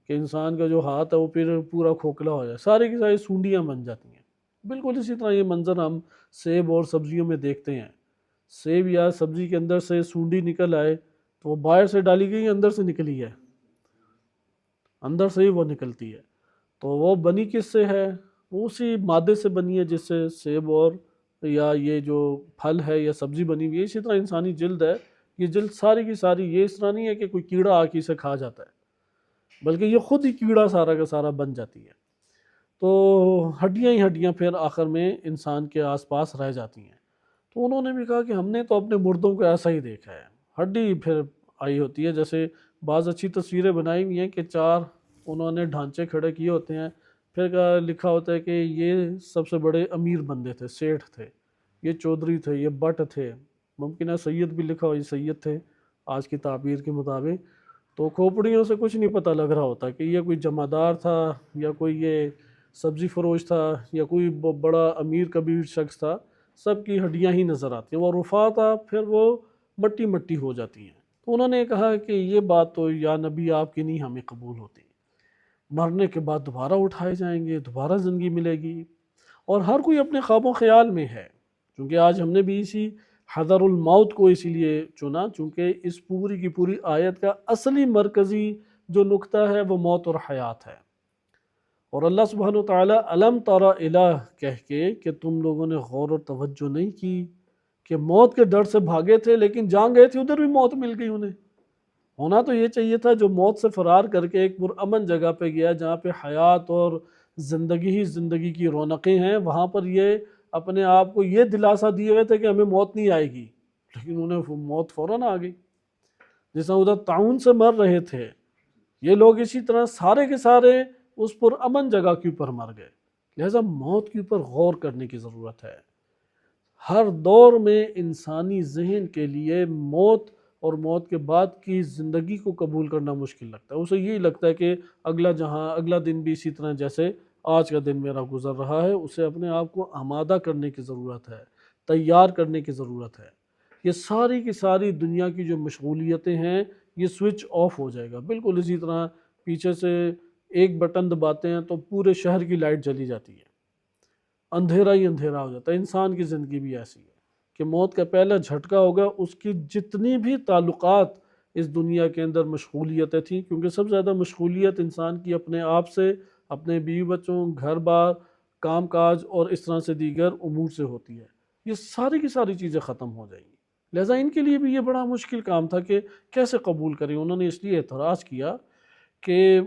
کہ انسان کا جو ہاتھ ہے وہ پھر پورا کھوکھلا ہو جائے، ساری کی ساری سونڈیاں بن جاتی ہیں۔ بالکل اسی طرح یہ منظر ہم سیب اور سبزیوں میں دیکھتے ہیں۔ سیب یا سبزی کے اندر سے سونڈی نکل آئے تو وہ باہر سے ڈالی گئی، اندر سے نکلی ہے، اندر سے ہی وہ نکلتی ہے۔ تو وہ بنی کس سے ہے؟ وہ اسی مادے سے بنی ہے جس سے سیب اور یا یہ جو پھل ہے یا سبزی بنی ہوئی ہے۔ اسی طرح انسانی جلد ہے، یہ جلد ساری کی ساری، یہ اس طرح نہیں ہے کہ کوئی کیڑا آ کے اسے کھا جاتا ہے، بلکہ یہ خود ہی کیڑا سارا کا سارا بن جاتی ہے۔ تو ہڈیاں ہی ہڈیاں پھر آخر میں انسان کے آس پاس رہ جاتی ہیں۔ تو انہوں نے بھی کہا کہ ہم نے تو اپنے مردوں کو ایسا ہی دیکھا ہے، ہڈی پھر آئی ہوتی ہے۔ جیسے بعض اچھی تصویریں بنائی ہوئی ہیں کہ چار انہوں نے ڈھانچے کھڑے کیے ہوتے ہیں، پھر لکھا ہوتا ہے کہ یہ سب سے بڑے امیر بندے تھے، سیٹھ تھے، یہ چودھری تھے، یہ بٹ تھے، ممکن ہے سید بھی لکھا ہو، یہ سید تھے آج کی تعبیر کے مطابق۔ تو کھوپڑیوں سے کچھ نہیں پتہ لگ رہا ہوتا کہ یہ کوئی جمعدار تھا یا کوئی یہ سبزی فروش تھا یا کوئی بڑا امیر کبیر شخص تھا، سب کی ہڈیاں ہی نظر آتی ہیں۔ وہ رفاتا، پھر وہ مٹی مٹی ہو جاتی ہیں۔ تو انہوں نے کہا کہ یہ بات تو یا نبی آپ کی نہیں ہمیں قبول ہوتی، مرنے کے بعد دوبارہ اٹھائے جائیں گے، دوبارہ زندگی ملے گی، اور ہر کوئی اپنے خواب و خیال میں ہے۔ چونکہ آج ہم نے بھی اسی حذر الموت کو اسی لیے چنا، چونکہ اس پوری کی پوری آیت کا اصلی مرکزی جو نقطہ ہے وہ موت اور حیات ہے۔ اور اللہ سبحانہ وتعالی الم تر الہ کہہ کے کہ تم لوگوں نے غور و توجہ نہیں کی کہ موت کے ڈر سے بھاگے تھے، لیکن جہاں گئے تھے ادھر بھی موت مل گئی انہیں۔ ہونا تو یہ چاہیے تھا جو موت سے فرار کر کے ایک پرامن جگہ پہ گیا جہاں پہ حیات اور زندگی ہی زندگی کی رونقیں ہیں، وہاں پر یہ اپنے آپ کو یہ دلاسا دیے ہوئے تھے کہ ہمیں موت نہیں آئے گی، لیکن انہیں موت فوراً آ گئی۔ جس طرح ادھر تعاون سے مر رہے تھے یہ لوگ، اسی طرح سارے کے سارے اس پرامن جگہ کے اوپر مر گئے۔ لہٰذا موت کے اوپر غور کرنے کی ضرورت ہے۔ ہر دور میں انسانی ذہن کے لیے موت اور موت کے بعد کی زندگی کو قبول کرنا مشکل لگتا ہے۔ اسے یہی لگتا ہے کہ اگلا جہاں، اگلا دن بھی اسی طرح جیسے آج کا دن میرا گزر رہا ہے، اسے اپنے آپ کو آمادہ کرنے کی ضرورت ہے، تیار کرنے کی ضرورت ہے۔ یہ ساری کی ساری دنیا کی جو مشغولیتیں ہیں یہ سوئچ آف ہو جائے گا۔ بالکل اسی طرح پیچھے سے ایک بٹن دباتے ہیں تو پورے شہر کی لائٹ جلی جاتی ہے، اندھیرا ہی اندھیرا ہو جاتا ہے۔ انسان کی زندگی بھی ایسی ہے کہ موت کا پہلا جھٹکا ہوگا، اس کی جتنی بھی تعلقات اس دنیا کے اندر مشغولیتیں تھیں، کیونکہ سب سے زیادہ مشغولیت انسان کی اپنے آپ سے، اپنے بیوی بچوں، گھر بار، کام کاج اور اس طرح سے دیگر امور سے ہوتی ہے، یہ ساری کی ساری چیزیں ختم ہو جائیں گی۔ لہٰذا ان کے لیے بھی یہ بڑا مشکل کام تھا کہ کیسے قبول کریں۔ انہوں نے اس لیے اعتراض کیا کہ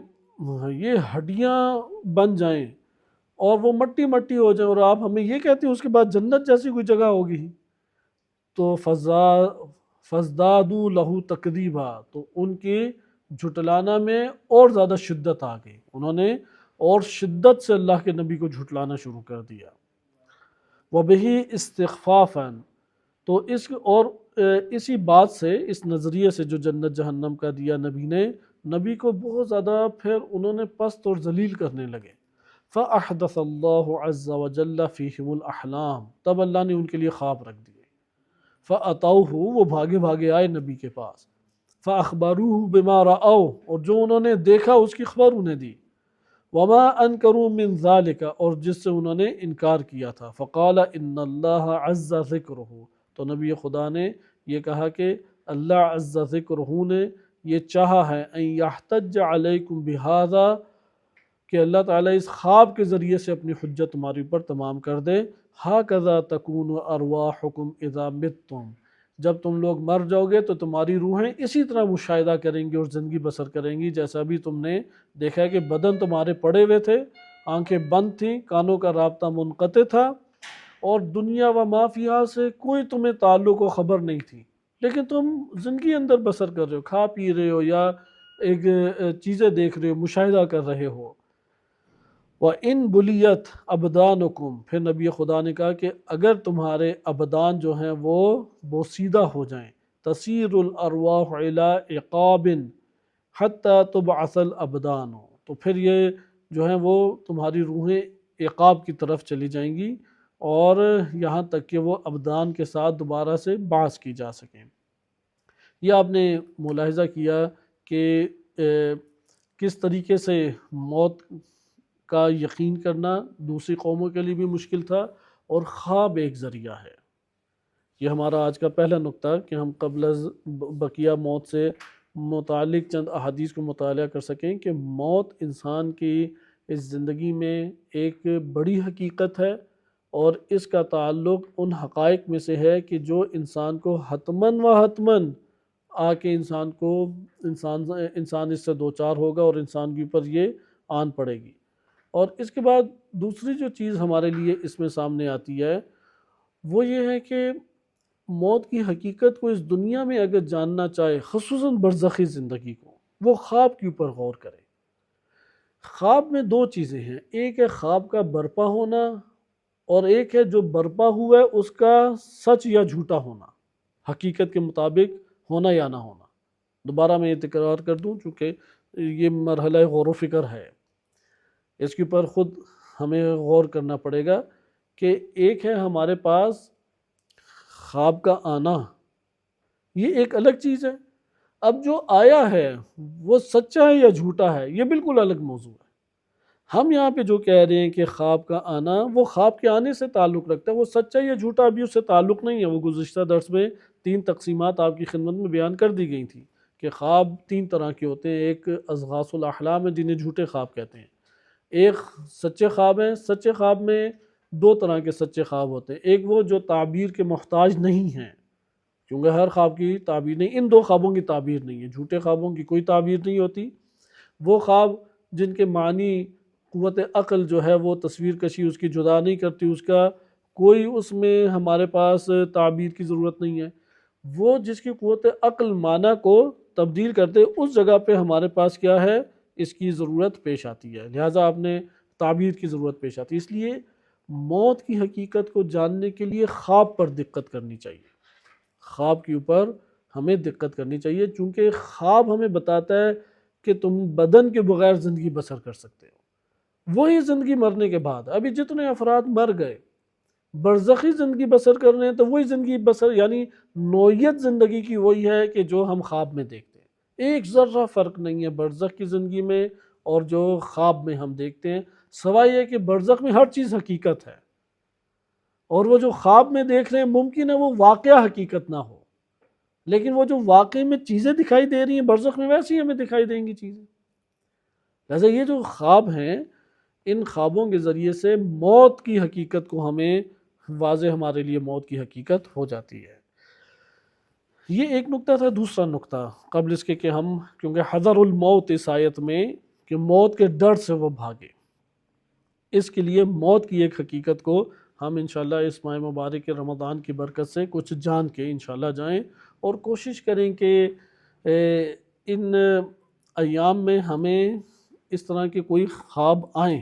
یہ ہڈیاں بن جائیں اور وہ مٹی مٹی ہو جائیں، اور آپ ہمیں یہ کہتے ہیں اس کے بعد جنت جیسی کوئی جگہ ہوگی، تو فزدادوا لہو تکذیبا، تو ان کی جھٹلانا میں اور زیادہ شدت آ گئی، انہوں نے اور شدت سے اللہ کے نبی کو جھٹلانا شروع کر دیا۔ وَبِهِ اسْتِخْفَافًا، تو اس اور اسی بات سے، اس نظریے سے جو جنت جہنم کا دیا نبی نے، نبی کو بہت زیادہ پھر انہوں نے پست اور ذلیل کرنے لگے۔ فَأَحْدَثَ اللَّهُ عَزَّ وَجَلَّ فِيهِمُ الْأَحْلَامَ، تب اللہ نے ان کے لیے خواب رکھ دیے۔ فَأَتَوْهُ، وہ بھاگے بھاگے آئے نبی کے پاس۔ فَأَخْبَرُوهُ بِمَا رَأَوْا، اور جو انہوں نے دیکھا اس کی خبر انہیں دی۔ وَمَا أَنْكَرُوا مِنْ ذَلِكَ، اور جس سے انہوں نے انکار کیا تھا۔ فَقَالَ إِنَّ اللَّهَ عَزَّ ذِكْرُهُ، تو نبی خدا نے یہ کہا کہ اللہ عز ذکرہ نے یہ چاہا ہے ان یحتج علیکم بہذا، کہ اللہ تعالیٰ اس خواب کے ذریعے سے اپنی حجت تمہاری اوپر تمام کر دے۔ ہاکذا تکون ارواحکم اذا متم، جب تم لوگ مر جاؤ گے تو تمہاری روحیں اسی طرح مشاہدہ کریں گی اور زندگی بسر کریں گی جیسا بھی تم نے دیکھا ہے کہ بدن تمہارے پڑے ہوئے تھے، آنکھیں بند تھیں، کانوں کا رابطہ منقطع تھا، اور دنیا و ما فیہا سے کوئی تمہیں تعلق و خبر نہیں تھی، لیکن تم زندگی اندر بسر کر رہے ہو، کھا پی رہے ہو یا ایک چیزیں دیکھ رہے ہو، مشاہدہ کر رہے ہو۔ وَإِن بُلِيَتْ أَبْدَانُكُمْ، پھر نبی خدا نے کہا کہ اگر تمہارے ابدان جو ہیں وہ بوسیدہ ہو جائیں، تَسِيرُ الْأَرْوَاحُ إِلَىٰ عِقَابٍ حَتَّى تُبْعَثَ الْأَبْدَانُ، تو پھر یہ جو ہیں وہ تمہاری روحیں عقاب کی طرف چلی جائیں گی، اور یہاں تک کہ وہ ابدان کے ساتھ دوبارہ سے بعث کی جا سکیں۔ یہ آپ نے ملاحظہ کیا کہ کس طریقے سے موت کا یقین کرنا دوسری قوموں کے لیے بھی مشکل تھا، اور خواب ایک ذریعہ ہے۔ یہ ہمارا آج کا پہلا نقطہ کہ ہم قبل از بقیہ موت سے متعلق چند احادیث کو مطالعہ کر سکیں کہ موت انسان کی اس زندگی میں ایک بڑی حقیقت ہے، اور اس کا تعلق ان حقائق میں سے ہے کہ جو انسان کو حتماً و حتماً آ کے انسان اس سے دوچار ہوگا اور انسان کے اوپر یہ آن پڑے گی۔ اور اس کے بعد دوسری جو چیز ہمارے لیے اس میں سامنے آتی ہے وہ یہ ہے کہ موت کی حقیقت کو اس دنیا میں اگر جاننا چاہے، خصوصاً برزخی زندگی کو، وہ خواب کے اوپر غور کرے۔ خواب میں دو چیزیں ہیں، ایک ہے خواب کا برپا ہونا، اور ایک ہے جو برپا ہوا ہے اس کا سچ یا جھوٹا ہونا، حقیقت کے مطابق ہونا یا نہ ہونا۔ دوبارہ میں یہ تکرار کر دوں چونکہ یہ مرحلہ غور و فکر ہے، اس کے اوپر خود ہمیں غور کرنا پڑے گا کہ ایک ہے ہمارے پاس خواب کا آنا، یہ ایک الگ چیز ہے۔ اب جو آیا ہے وہ سچا ہے یا جھوٹا ہے، یہ بالکل الگ موضوع ہے۔ ہم یہاں پہ جو کہہ رہے ہیں کہ خواب کا آنا، وہ خواب کے آنے سے تعلق رکھتا ہے، وہ سچا یا جھوٹا ابھی اس سے تعلق نہیں ہے۔ وہ گزشتہ درس میں 3 تقسیمات آپ کی خدمت میں بیان کر دی گئی تھی کہ خواب 3 طرح کے ہوتے ہیں۔ ایک اضغاث الاحلام ہے جنہیں جھوٹے خواب کہتے ہیں، ایک سچے خواب ہیں۔ سچے خواب میں 2 طرح کے سچے خواب ہوتے ہیں، ایک وہ جو تعبیر کے محتاج نہیں ہیں، کیونکہ ہر خواب کی تعبیر نہیں، ان 2 خوابوں کی تعبیر نہیں ہے، جھوٹے خوابوں کی کوئی تعبیر نہیں ہوتی۔ وہ خواب جن کے معنی قوت عقل جو ہے وہ تصویر کشی اس کی جدا نہیں کرتی، اس کا کوئی اس میں ہمارے پاس تعبیر کی ضرورت نہیں ہے، وہ جس کی قوت عقل معنی کو تبدیل کرتے، اس جگہ پہ ہمارے پاس کیا ہے، اس کی ضرورت پیش آتی ہے، لہٰذا آپ نے تعبیر کی ضرورت پیش آتی ہے۔ اس لیے موت کی حقیقت کو جاننے کے لیے خواب پر دقت کرنی چاہیے، خواب کے اوپر ہمیں دقت کرنی چاہیے، چونکہ خواب ہمیں بتاتا ہے کہ تم بدن کے بغیر زندگی بسر کر سکتے ہو، وہی زندگی مرنے کے بعد۔ ابھی جتنے افراد مر گئے برزخی زندگی بسر کر رہے ہیں، تو وہی زندگی بسر یعنی نوعیت زندگی کی وہی ہے کہ جو ہم خواب میں دیکھتے ہیں، ایک ذرہ فرق نہیں ہے برزخ کی زندگی میں اور جو خواب میں ہم دیکھتے ہیں، سوائے یہ کہ برزخ میں ہر چیز حقیقت ہے، اور وہ جو خواب میں دیکھ رہے ہیں ممکن ہے وہ واقعہ حقیقت نہ ہو، لیکن وہ جو واقعے میں چیزیں دکھائی دے رہی ہیں برزخ میں ویسے ہی ہمیں دکھائی دیں گی چیزیں۔ لہٰذا یہ جو خواب ہیں، ان خوابوں کے ذریعے سے موت کی حقیقت کو ہمیں واضح، ہمارے لیے موت کی حقیقت ہو جاتی ہے۔ یہ ایک نقطہ تھا۔ دوسرا نقطہ قبل اس کے کہ ہم، کیونکہ حذر الموت اس آیت میں کہ موت کے ڈر سے وہ بھاگے، اس کے لیے موت کی ایک حقیقت کو ہم انشاءاللہ اس ماہ مبارک رمضان کی برکت سے کچھ جان کے انشاءاللہ جائیں، اور کوشش کریں کہ ان ایام میں ہمیں اس طرح کے کوئی خواب آئیں۔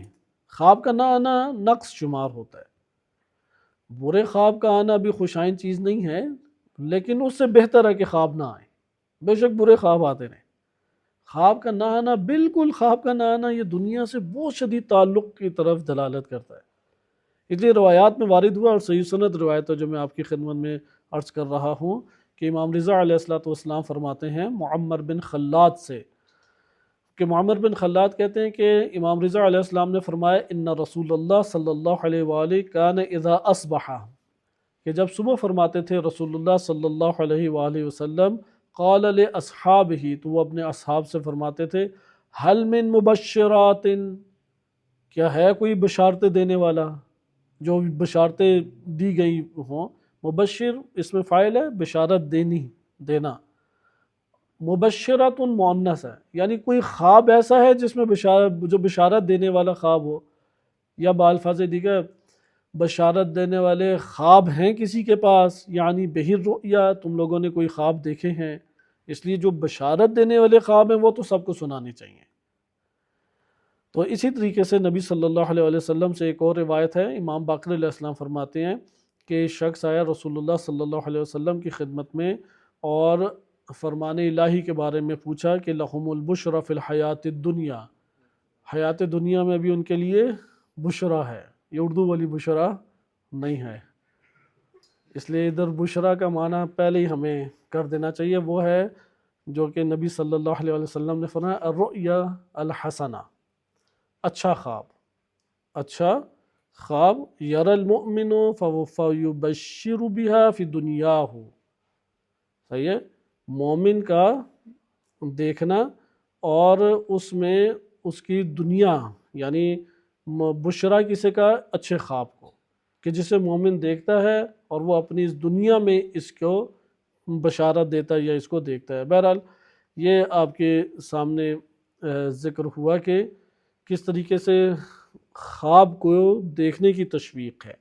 خواب کا نہ آنا نقص شمار ہوتا ہے، برے خواب کا آنا بھی خوشائن چیز نہیں ہے، لیکن اس سے بہتر ہے کہ خواب نہ آئیں، بے شک برے خواب آتے رہیں۔ خواب کا نہ آنا، بالکل خواب کا نہ آنا، یہ دنیا سے بہت شدید تعلق کی طرف دلالت کرتا ہے۔ اس لیے روایات میں وارد ہوا، اور صحیح سند روایت ہے جو میں آپ کی خدمت میں عرض کر رہا ہوں، کہ امام رضا علیہ السلام فرماتے ہیں معمر بن خلاد سے، کہ معمر بن خلاد کہتے ہیں کہ امام رضا علیہ السلام نے فرمایا ان رسول اللہ صلی اللہ علیہ وآلہ کان اذا اصبح، کہ جب صبح فرماتے تھے رسول اللہ صلی اللہ علیہ وآلہ وسلم، قال لاصحابہ، تو وہ اپنے اصحاب سے فرماتے تھے، حل من مبشرات، کیا ہے کوئی بشارتیں دینے والا، جو بشارتیں دی گئی ہوں۔ مبشر اس میں فاعل ہے، بشارت دینی، دینا۔ مبشرات مؤنث ہے، یعنی کوئی خواب ایسا ہے جس میں جو بشارت دینے والا خواب ہو، یا بالفاظ دیگر بشارت دینے والے خواب ہیں کسی کے پاس، یعنی بہر رؤیا، تم لوگوں نے کوئی خواب دیکھے ہیں، اس لیے جو بشارت دینے والے خواب ہیں وہ تو سب کو سنانے چاہیے۔ تو اسی طریقے سے نبی صلی اللہ علیہ وسلم سے ایک اور روایت ہے، امام باقر علیہ السلام فرماتے ہیں کہ شخص آیا رسول اللہ صلی اللہ علیہ وسلم کی خدمت میں، اور فرمان الہی کے بارے میں پوچھا کہ لہم البشری فی الحیات الدنیا، حیات دنیا میں بھی ان کے لیے بشرا ہے، یہ اردو والی بشرا نہیں ہے، اس لیے ادھر بشرا کا معنی پہلے ہی ہمیں کر دینا چاہیے، وہ ہے جو کہ نبی صلی اللہ علیہ وسلم نے فرمایا الرؤیا الحسنہ، اچھا خواب، اچھا خواب، یر المؤمن فیبشر بها فی دنیاہ، صحیح ہے، مومن کا دیکھنا اور اس میں اس کی دنیا، یعنی بشرا کسے کا، اچھے خواب کو، کہ جسے مومن دیکھتا ہے اور وہ اپنی اس دنیا میں اس کو بشارت دیتا ہے یا اس کو دیکھتا ہے۔ بہرحال یہ آپ کے سامنے ذکر ہوا کہ کس طریقے سے خواب کو دیکھنے کی تشویق ہے۔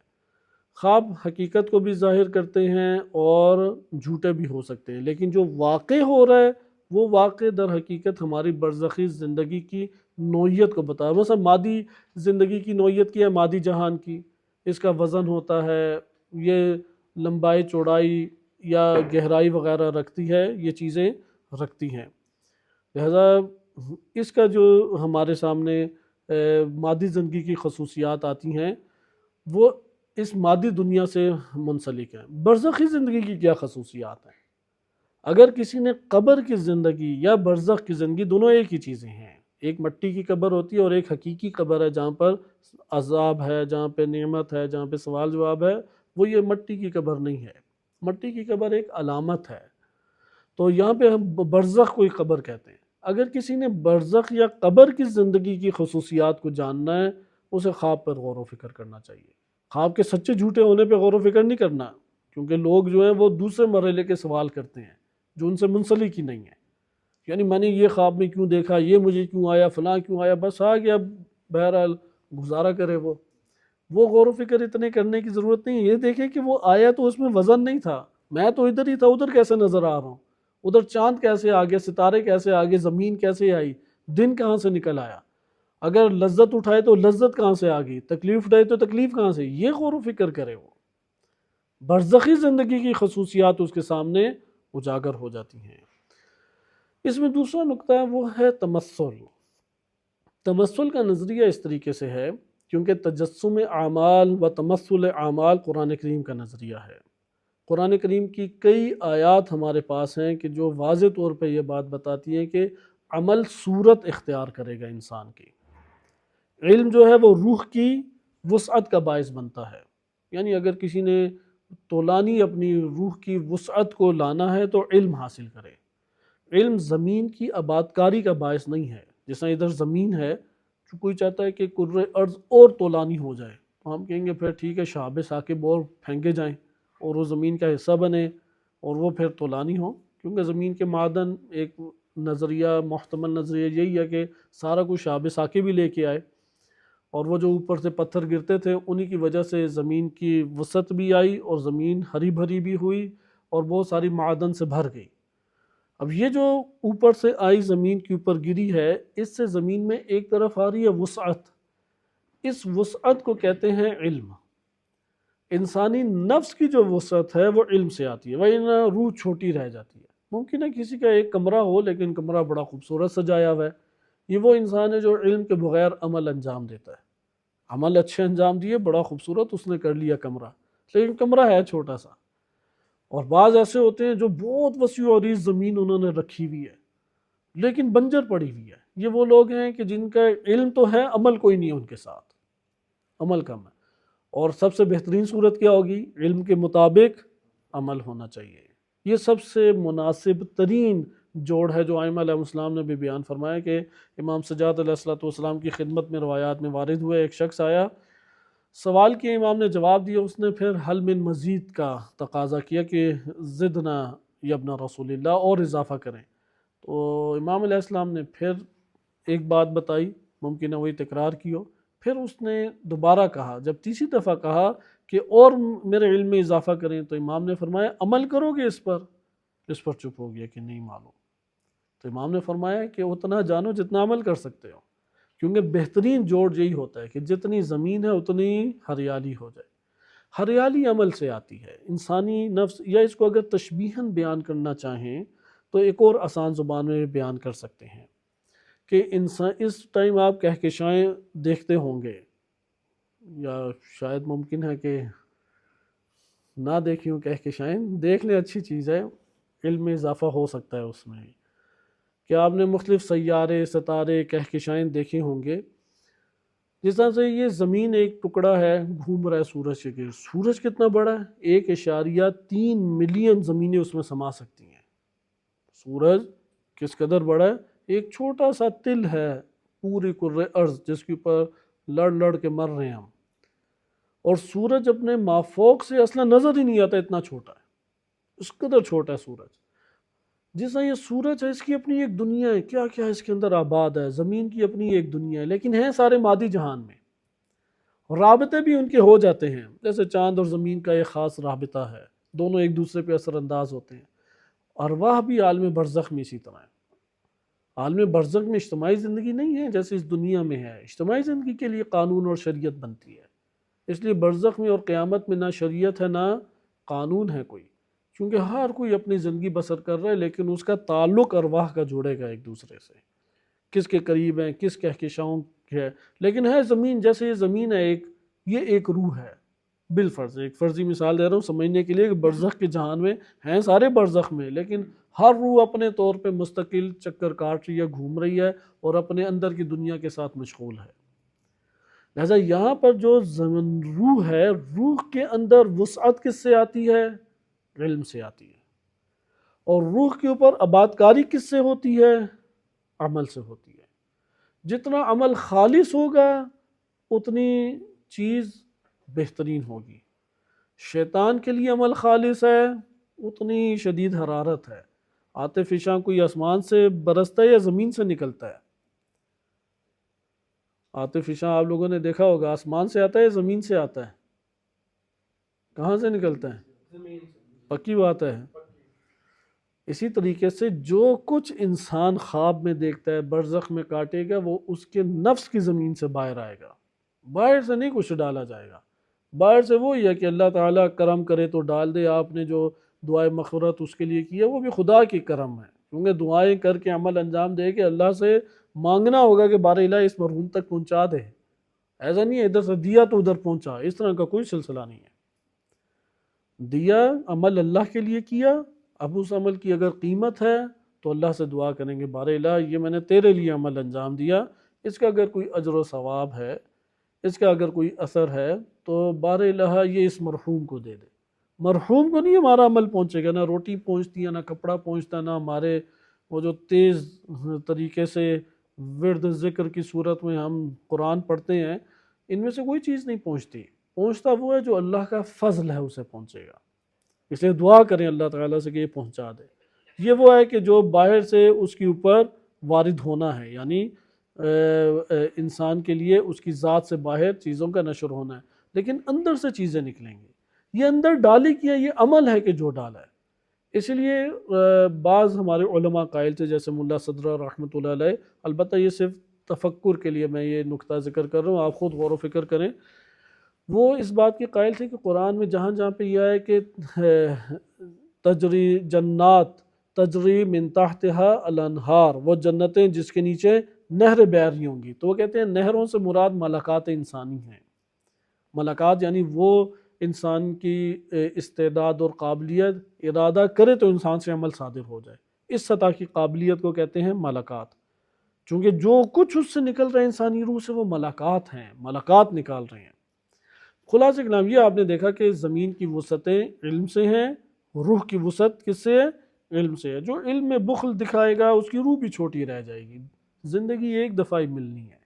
خواب حقیقت کو بھی ظاہر کرتے ہیں اور جھوٹے بھی ہو سکتے ہیں، لیکن جو واقع ہو رہا ہے وہ واقع در حقیقت ہماری برزخی زندگی کی نوعیت کو بتا ہے۔ مثلا مادی زندگی کی نوعیت کی ہے، مادی جہان کی، اس کا وزن ہوتا ہے، یہ لمبائی چوڑائی یا گہرائی وغیرہ رکھتی ہے، یہ چیزیں رکھتی ہیں، لہذا اس کا جو ہمارے سامنے مادی زندگی کی خصوصیات آتی ہیں وہ اس مادی دنیا سے منسلک ہیں۔ برزخی زندگی کی کیا خصوصیات ہیں؟ اگر کسی نے قبر کی زندگی یا برزخ کی زندگی، دونوں ایک ہی چیزیں ہیں، ایک مٹی کی قبر ہوتی ہے اور ایک حقیقی قبر ہے جہاں پر عذاب ہے، جہاں پہ نعمت ہے، جہاں پہ سوال جواب ہے، وہ یہ مٹی کی قبر نہیں ہے۔ مٹی کی قبر ایک علامت ہے، تو یہاں پہ ہم برزخ کو ایک قبر کہتے ہیں۔ اگر کسی نے برزخ یا قبر کی زندگی کی خصوصیات کو جاننا ہے، اسے خواب پر غور و فکر کرنا چاہیے۔ خواب کے سچے جھوٹے ہونے پہ غور و فکر نہیں کرنا، کیونکہ لوگ جو ہیں وہ دوسرے مرحلے کے سوال کرتے ہیں جو ان سے منسلک ہی نہیں ہے، یعنی میں نے یہ خواب میں کیوں دیکھا، یہ مجھے کیوں آیا، فلاں کیوں آیا، بس آ گیا، بہرحال گزارا کرے۔ وہ غور و فکر اتنے کرنے کی ضرورت نہیں ہے، یہ دیکھیں کہ وہ آیا تو اس میں وزن نہیں تھا، میں تو ادھر ہی تھا، ادھر کیسے نظر آ رہا ہوں، ادھر چاند کیسے آگے، ستارے کیسے آگے، زمین کیسے آئی، دن کہاں سے نکل آیا، اگر لذت اٹھائے تو لذت کہاں سے آ گئی، تکلیف اٹھائے تو تکلیف کہاں سے، یہ غور و فکر کرے۔ وہ برزخی زندگی کی خصوصیات اس کے سامنے اجاگر ہو جاتی ہیں۔ اس میں دوسرا نقطہ ہے وہ ہے تمثل۔ تمثل کا نظریہ اس طریقے سے ہے، کیونکہ تجسم اعمال و تمثل اعمال قرآن کریم کا نظریہ ہے۔ قرآن کریم کی کئی آیات ہمارے پاس ہیں کہ جو واضح طور پہ یہ بات بتاتی ہیں کہ عمل صورت اختیار کرے گا انسان کی۔ علم جو ہے وہ روح کی وسعت کا باعث بنتا ہے، یعنی اگر کسی نے طولانی اپنی روح کی وسعت کو لانا ہے تو علم حاصل کرے۔ علم زمین کی آبادکاری کا باعث نہیں ہے، جیسا ادھر زمین ہے، جو کوئی چاہتا ہے کہ کرۂ ارض اور طولانی ہو جائے تو ہم کہیں گے پھر ٹھیک ہے، شہاب ثاقب اور پھینکے جائیں اور وہ زمین کا حصہ بنے اور وہ پھر طولانی ہوں، کیونکہ زمین کے معدن، ایک نظریہ، محتمل نظریہ یہی ہے کہ سارا کچھ آب ساقی بھی لے کے آئے، اور وہ جو اوپر سے پتھر گرتے تھے انہی کی وجہ سے زمین کی وسعت بھی آئی اور زمین ہری بھری بھی ہوئی اور بہت ساری معدن سے بھر گئی۔ اب یہ جو اوپر سے آئی زمین کے اوپر گری ہے، اس سے زمین میں ایک طرف آ رہی ہے وسعت، اس وسعت کو کہتے ہیں علم۔ انسانی نفس کی جو وسعت ہے وہ علم سے آتی ہے، وہی روح چھوٹی رہ جاتی ہے۔ ممکن ہے کسی کا ایک کمرہ ہو لیکن کمرہ بڑا خوبصورت سجایا ہوا ہے، یہ وہ انسان ہے جو علم کے بغیر عمل انجام دیتا ہے، عمل اچھے انجام دیے، بڑا خوبصورت اس نے کر لیا کمرہ، لیکن کمرہ ہے چھوٹا سا۔ اور بعض ایسے ہوتے ہیں جو بہت وسیع و عریض زمین انہوں نے رکھی ہوئی ہے لیکن بنجر پڑی ہوئی ہے۔ یہ وہ لوگ ہیں کہ جن کا علم تو ہے، عمل کوئی نہیں ہے ان کے ساتھ، عمل کم ہے۔ اور سب سے بہترین صورت کیا ہوگی؟ علم کے مطابق عمل ہونا چاہیے۔ یہ سب سے مناسب ترین جوڑ ہے جو ائمہ علیہ السلام نے بھی بیان فرمایا کہ امام سجاد علیہ السلام کی خدمت میں روایات میں وارد ہوئے، ایک شخص آیا، سوال کیا، امام نے جواب دیا، اس نے پھر حل من مزید کا تقاضا کیا کہ زدنا یا ابن رسول اللہ، اور اضافہ کریں۔ تو امام علیہ السلام نے پھر ایک بات بتائی، ممکن ہے وہی تکرار کی ہو، پھر اس نے دوبارہ کہا، جب تیسری دفعہ کہا کہ اور میرے علم میں اضافہ کریں، تو امام نے فرمایا عمل کرو گے اس پر؟ اس پر چپ ہو گیا کہ نہیں معلوم۔ تو امام نے فرمایا کہ اتنا جانو جتنا عمل کر سکتے ہو، کیونکہ بہترین جوڑ یہی ہوتا ہے کہ جتنی زمین ہے اتنی ہریالی ہو جائے۔ ہریالی عمل سے آتی ہے۔ انسانی نفس، یا اس کو اگر تشبیہاً بیان کرنا چاہیں تو ایک اور آسان زبان میں بیان کر سکتے ہیں کہ انسان، اس ٹائم آپ کہکشائیں دیکھتے ہوں گے، یا شاید ممکن ہے کہ نہ دیکھی ہوں کہکشائیں، دیکھ لیں، اچھی چیز ہے، علم میں اضافہ ہو سکتا ہے اس میں۔ کہ آپ نے مختلف سیارے، ستارے، کہکشائیں دیکھے ہوں گے، جس طرح سے یہ زمین ایک ٹکڑا ہے، گھوم رہا ہے سورج کے گرد۔ سورج کتنا بڑا ہے؟ 1.3 ملین زمینیں اس میں سما سکتی ہیں۔ سورج کس قدر بڑا ہے؟ ایک چھوٹا سا تل ہے پوری کرۂ ارض، جس کے اوپر لڑ لڑ کے مر رہے ہیں ہم، اور سورج اپنے مافوق سے اصلا نظر ہی نہیں آتا، اتنا چھوٹا ہے، اس قدر چھوٹا ہے سورج۔ جس طرح یہ سورج ہے، اس کی اپنی ایک دنیا ہے، کیا کیا اس کے اندر آباد ہے، زمین کی اپنی ایک دنیا ہے، لیکن ہیں سارے مادی جہان میں، رابطے بھی ان کے ہو جاتے ہیں، جیسے چاند اور زمین کا ایک خاص رابطہ ہے، دونوں ایک دوسرے پہ اثر انداز ہوتے ہیں۔ ارواح بھی عالم برزخ میں اسی طرح ہے۔ عالم برزخ میں اجتماعی زندگی نہیں ہے جیسے اس دنیا میں ہے، اجتماعی زندگی کے لیے قانون اور شریعت بنتی ہے، اس لیے برزخ میں اور قیامت میں نہ شریعت ہے نہ قانون ہے کوئی، کیونکہ ہر کوئی اپنی زندگی بسر کر رہا ہے، لیکن اس کا تعلق ارواح کا جوڑے گا ایک دوسرے سے، کس کے قریب ہیں، کس کہکشاؤں ہے، لیکن ہے زمین، جیسے یہ زمین ہے ایک، یہ ایک روح ہے بالفرض، ایک فرضی مثال دے رہا ہوں سمجھنے کے لیے کہ برزخ کے جہان میں ہیں سارے برزخ میں، لیکن ہر روح اپنے طور پہ مستقل چکر کاٹ رہی ہے، گھوم رہی ہے اور اپنے اندر کی دنیا کے ساتھ مشغول ہے۔ لہذا یہاں پر جو روح ہے، روح کے اندر وسعت کس سے آتی ہے؟ علم سے آتی ہے۔ اور روح کے اوپر آبادکاری کس سے ہوتی ہے؟ عمل سے ہوتی ہے۔ جتنا عمل خالص ہوگا اتنی چیز بہترین ہوگی۔ شیطان کے لیے عمل خالص ہے، اتنی شدید حرارت ہے۔ آتش فشاں کوئی آسمان سے برستا ہے یا زمین سے نکلتا ہے؟ آتش فشاں آپ لوگوں نے دیکھا ہوگا، آسمان سے آتا ہے یا زمین سے آتا ہے؟ کہاں سے نکلتا ہے؟ پکی بات ہے۔ اسی طریقے سے جو کچھ انسان خواب میں دیکھتا ہے، برزخ میں کاٹے گا، وہ اس کے نفس کی زمین سے باہر آئے گا، باہر سے نہیں کچھ ڈالا جائے گا۔ باہر سے وہی ہے کہ اللہ تعالیٰ کرم کرے تو ڈال دے، آپ نے جو دعائے مغفرت اس کے لیے کیا وہ بھی خدا کی کرم ہے، کیونکہ دعائیں کر کے عمل انجام دے کے اللہ سے مانگنا ہوگا کہ بار الہ اس مرحوم تک پہنچا دے، ایسا نہیں ہے ادھر سے دیا تو ادھر پہنچا، اس طرح کا کوئی سلسلہ نہیں ہے۔ دیا عمل اللہ کے لیے کیا، اب اس عمل کی اگر قیمت ہے تو اللہ سے دعا کریں گے بار الہ یہ میں نے تیرے لیے عمل انجام دیا، اس کا اگر کوئی اجر و ثواب ہے، اس کا اگر کوئی اثر ہے تو بار الہ یہ اس مرحوم کو دے دے۔ مرحوم کو نہیں ہمارا عمل پہنچے گا، نہ روٹی پہنچتی ہے، نہ کپڑا پہنچتا، نہ ہمارے وہ جو تیز طریقے سے ورد ذکر کی صورت میں ہم قرآن پڑھتے ہیں، ان میں سے کوئی چیز نہیں پہنچتی۔ پہنچتا وہ ہے جو اللہ کا فضل ہے، اسے پہنچے گا۔ اس لیے دعا کریں اللہ تعالیٰ سے کہ یہ پہنچا دے۔ یہ وہ ہے کہ جو باہر سے اس کے اوپر وارد ہونا ہے، یعنی انسان کے لیے اس کی ذات سے باہر چیزوں کا نشر ہونا ہے، لیکن اندر سے چیزیں نکلیں گی۔ یہ اندر ڈالی کیا یہ عمل ہے کہ جو ڈالا ہے۔ اس لیے بعض ہمارے علماء قائل تھے جیسے ملا صدرہ رحمۃ اللہ علیہ، البتہ یہ صرف تفکر کے لیے میں یہ نقطہ ذکر کر رہا ہوں، آپ خود غور و فکر کریں۔ وہ اس بات کے قائل تھے کہ قرآن میں جہاں جہاں پہ یہ ہے کہ تجری جنات تجری من تحتها الانہار، وہ جنتیں جس کے نیچے نہر بہہ رہی ہوں گی، تو وہ کہتے ہیں نہروں سے مراد ملکات انسانی ہیں۔ ملکات یعنی وہ انسان کی استعداد اور قابلیت، ارادہ کرے تو انسان سے عمل صادر ہو جائے، اس سطح کی قابلیت کو کہتے ہیں ملکات۔ چونکہ جو کچھ اس سے نکل رہا ہے انسانی روح سے وہ ملکات ہیں، ملکات نکال رہے ہیں۔ خلاصہ کلام یہ آپ نے دیکھا کہ زمین کی وسعتیں علم سے ہیں، روح کی وسعت کس سے ہے؟ علم سے ہے۔ جو علم میں بخل دکھائے گا اس کی روح بھی چھوٹی رہ جائے گی۔ زندگی ایک دفعہ ہی ملنی ہے،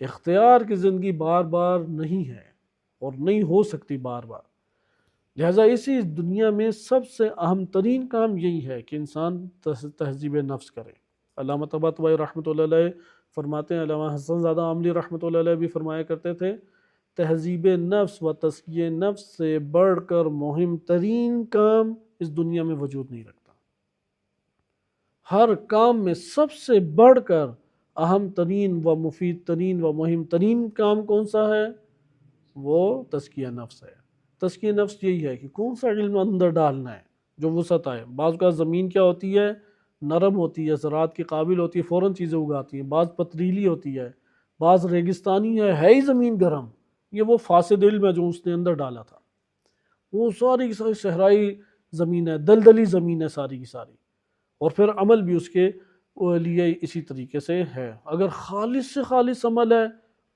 اختیار کی زندگی بار بار نہیں ہے اور نہیں ہو سکتی بار بار، لہٰذا اسی دنیا میں سب سے اہم ترین کام یہی ہے کہ انسان تہذیب نفس کرے۔ علامہ طباطبائی رحمۃ اللہ علیہ فرماتے ہیں، علامہ حسن زادہ عاملی رحمۃ اللہ علیہ بھی فرمایا کرتے تھے، تہذیب نفس و تزکیہ نفس سے بڑھ کر مہم ترین کام اس دنیا میں وجود نہیں رکھتا۔ ہر کام میں سب سے بڑھ کر اہم ترین و مفید ترین و مہم ترین کام کون سا ہے؟ وہ تزکیہ نفس ہے۔ تزکیہ نفس یہی ہے کہ کون سا علم اندر ڈالنا ہے جو وسعت آئے۔ بعض کا زمین کیا ہوتی ہے؟ نرم ہوتی ہے، زراعت کے قابل ہوتی ہے، فوراً چیزیں اگاتی ہیں۔ بعض پتریلی ہوتی ہے، بعض ریگستانی ہے ہی زمین گرم۔ یہ وہ فاسد علم ہے جو اس نے اندر ڈالا تھا۔ وہ ساری کی ساری صحرائی زمین ہے، دلدلی زمین ہے ساری کی ساری، اور پھر عمل بھی اس کے لیے اسی طریقے سے ہے۔ اگر خالص سے خالص عمل ہے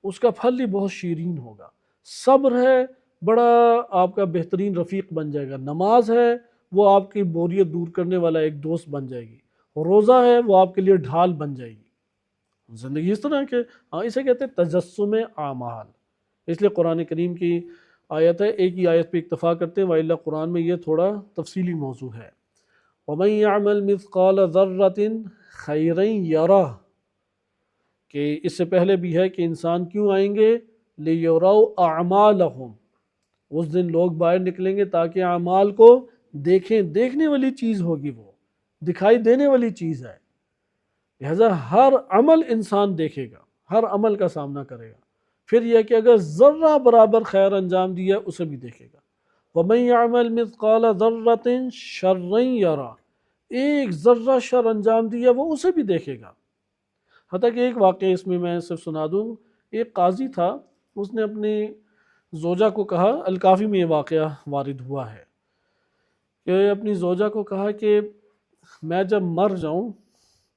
اس کا پھل ہی بہت شیرین ہوگا۔ صبر ہے بڑا آپ کا بہترین رفیق بن جائے گا۔ نماز ہے وہ آپ کی بوریت دور کرنے والا ایک دوست بن جائے گی۔ روزہ ہے وہ آپ کے لیے ڈھال بن جائے گی۔ زندگی اس طرح کہ اسے کہتے ہیں تجسم اعمال۔ اس لیے قرآن کریم کی آیت ہے، ایک ہی آیت پہ اکتفا کرتے ہیں، وَإِلَّا قرآن میں یہ تھوڑا تفصیلی موضوع ہے۔ وَمَن يَعْمَلْ مِثْقَالَ ذَرَّةٍ خَيْرًا يَرَهُ، کہ اس سے پہلے بھی ہے کہ انسان کیوں آئیں گے؟ لِيُرَوْا أَعْمَالَهُمْ، اس دن لوگ باہر نکلیں گے تاکہ اعمال کو دیکھیں، دیکھنے والی چیز ہوگی، وہ دکھائی دینے والی چیز ہے، لہذا ہر عمل انسان دیکھے گا، ہر عمل کا سامنا کرے گا۔ پھر یہ کہ اگر ذرہ برابر خیر انجام دیا اسے بھی دیکھے گا۔ وَمَن يَعْمَلْ مِثْقَالَ ذَرَّةٍ شَرًّا يَرَهُ، ایک ذرہ شر انجام دیا وہ اسے بھی دیکھے گا۔ حتیٰ کہ ایک واقعہ اس میں صرف سنا دوں، ایک قاضی تھا، اس نے اپنی زوجہ کو کہا، الکافی میں یہ واقعہ وارد ہوا ہے، کہ اپنی زوجہ کو کہا کہ میں جب مر جاؤں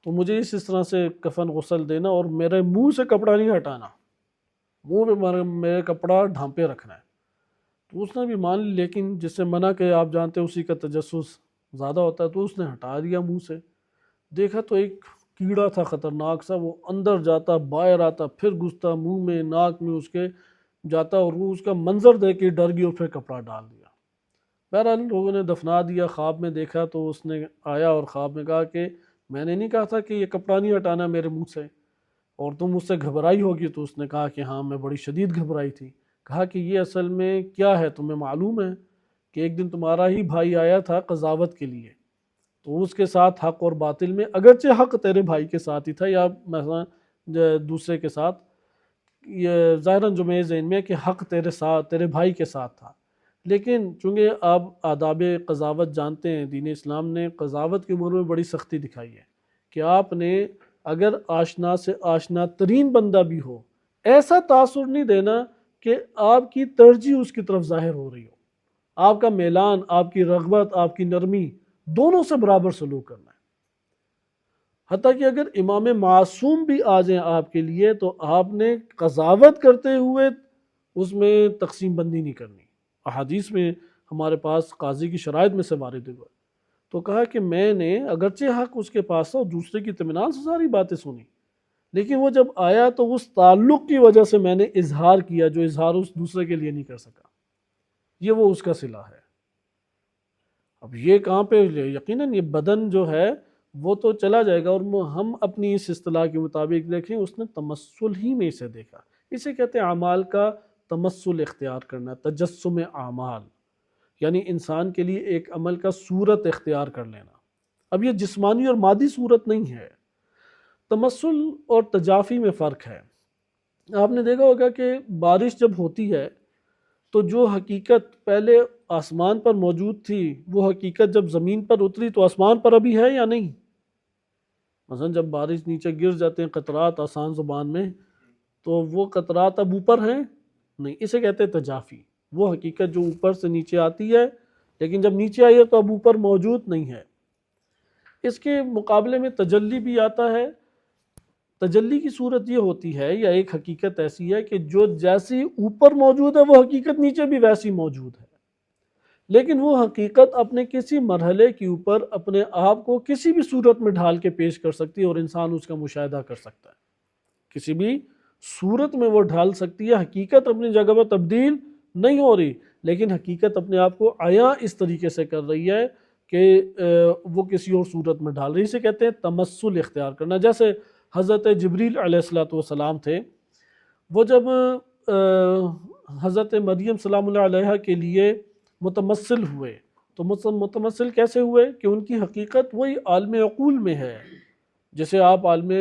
تو مجھے اس طرح سے کفن غسل دینا اور میرے منہ سے کپڑا نہیں ہٹانا، منہ پہ میرے کپڑا ڈھانپے رکھنا ہے۔ تو اس نے بھی مان لی، لیکن جس سے منع کہ آپ جانتے ہیں اسی کا تجسس زیادہ ہوتا ہے، تو اس نے ہٹا دیا منہ سے۔ دیکھا تو ایک کیڑا تھا خطرناک سا، وہ اندر جاتا باہر آتا، پھر گھستا منہ میں ناک میں اس کے جاتا، اور وہ اس کا منظر دیکھ کے ڈر گئی اور پھر کپڑا ڈال دیا۔ بہرحال لوگوں نے دفنا دیا۔ خواب میں دیکھا تو اس نے آیا اور خواب میں کہا کہ میں نے نہیں کہا تھا کہ یہ کپڑا نہیں ہٹانا میرے منہ سے، اور تم مجھ سے گھبرائی ہوگی؟ تو اس نے کہا کہ ہاں میں بڑی شدید گھبرائی تھی۔ کہا کہ یہ اصل میں کیا ہے، تمہیں معلوم ہے کہ ایک دن تمہارا ہی بھائی آیا تھا قضاوت کے لیے، تو اس کے ساتھ حق اور باطل میں، اگرچہ حق تیرے بھائی کے ساتھ ہی تھا یا مثلا دوسرے کے ساتھ، یہ ظاہراً جو میرے ذہن میں ہے کہ حق تیرے ساتھ، تیرے بھائی کے ساتھ تھا، لیکن چونکہ آپ آداب قضاوت جانتے ہیں، دین اسلام نے قضاوت کے امور میں بڑی سختی دکھائی ہے کہ آپ نے اگر آشنا سے آشنا ترین بندہ بھی ہو، ایسا تاثر نہیں دینا کہ آپ کی ترجیح اس کی طرف ظاہر ہو رہی ہو، آپ کا میلان، آپ کی رغبت، آپ کی نرمی، دونوں سے برابر سلوک کرنا ہے۔ حتیٰ کہ اگر امام معصوم بھی آ جائیں آپ کے لیے تو آپ نے قضاوت کرتے ہوئے اس میں تقسیم بندی نہیں کرنی۔ احادیث میں ہمارے پاس قاضی کی شرائط میں سے وارد ہوا، تو کہا کہ میں نے اگرچہ حق اس کے پاس تھا اور دوسرے کی اطمینان سے ساری باتیں سنی، لیکن وہ جب آیا تو اس تعلق کی وجہ سے میں نے اظہار کیا جو اظہار اس دوسرے کے لیے نہیں کر سکا، یہ وہ اس کا صلہ ہے۔ اب یہ کہاں پہ یقیناً یہ بدن جو ہے وہ تو چلا جائے گا، اور ہم اپنی اس اصطلاح کے مطابق دیکھیں اس نے تمثل ہی میں اسے دیکھا. اسے کہتے ہیں اعمال کا تمثل اختیار کرنا، تجسم اعمال، یعنی انسان کے لیے ایک عمل کا صورت اختیار کر لینا. اب یہ جسمانی اور مادی صورت نہیں ہے. تمثل اور تجافی میں فرق ہے. آپ نے دیکھا ہوگا کہ بارش جب ہوتی ہے تو جو حقیقت پہلے آسمان پر موجود تھی وہ حقیقت جب زمین پر اتری تو آسمان پر ابھی ہے یا نہیں؟ مثلا جب بارش نیچے گر جاتے ہیں قطرات آسان زبان میں، تو وہ قطرات اب اوپر ہیں نہیں. اسے کہتے ہیں تجافی. وہ حقیقت جو اوپر سے نیچے آتی ہے لیکن جب نیچے آئی ہے تو اب اوپر موجود نہیں ہے. اس کے مقابلے میں تجلی بھی آتا ہے. تجلی کی صورت یہ ہوتی ہے، یا ایک حقیقت ایسی ہے کہ جو جیسی اوپر موجود ہے وہ حقیقت نیچے بھی ویسی موجود ہے، لیکن وہ حقیقت اپنے کسی مرحلے کے اوپر اپنے آپ کو کسی بھی صورت میں ڈھال کے پیش کر سکتی ہے اور انسان اس کا مشاہدہ کر سکتا ہے. کسی بھی صورت میں وہ ڈھال سکتی ہے. حقیقت اپنی جگہ پر تبدیل نہیں ہو رہی، لیکن حقیقت اپنے آپ کو عیاں اس طریقے سے کر رہی ہے کہ وہ کسی اور صورت میں ڈال رہی ہے. اسے کہتے ہیں تمثل اختیار کرنا. جیسے حضرت جبریل علیہ السلام تھے، وہ جب حضرت مریم سلام اللہ علیہ کے لیے متمثل ہوئے تو متمثل کیسے ہوئے کہ ان کی حقیقت وہی عالم عقول میں ہے، جسے آپ عالم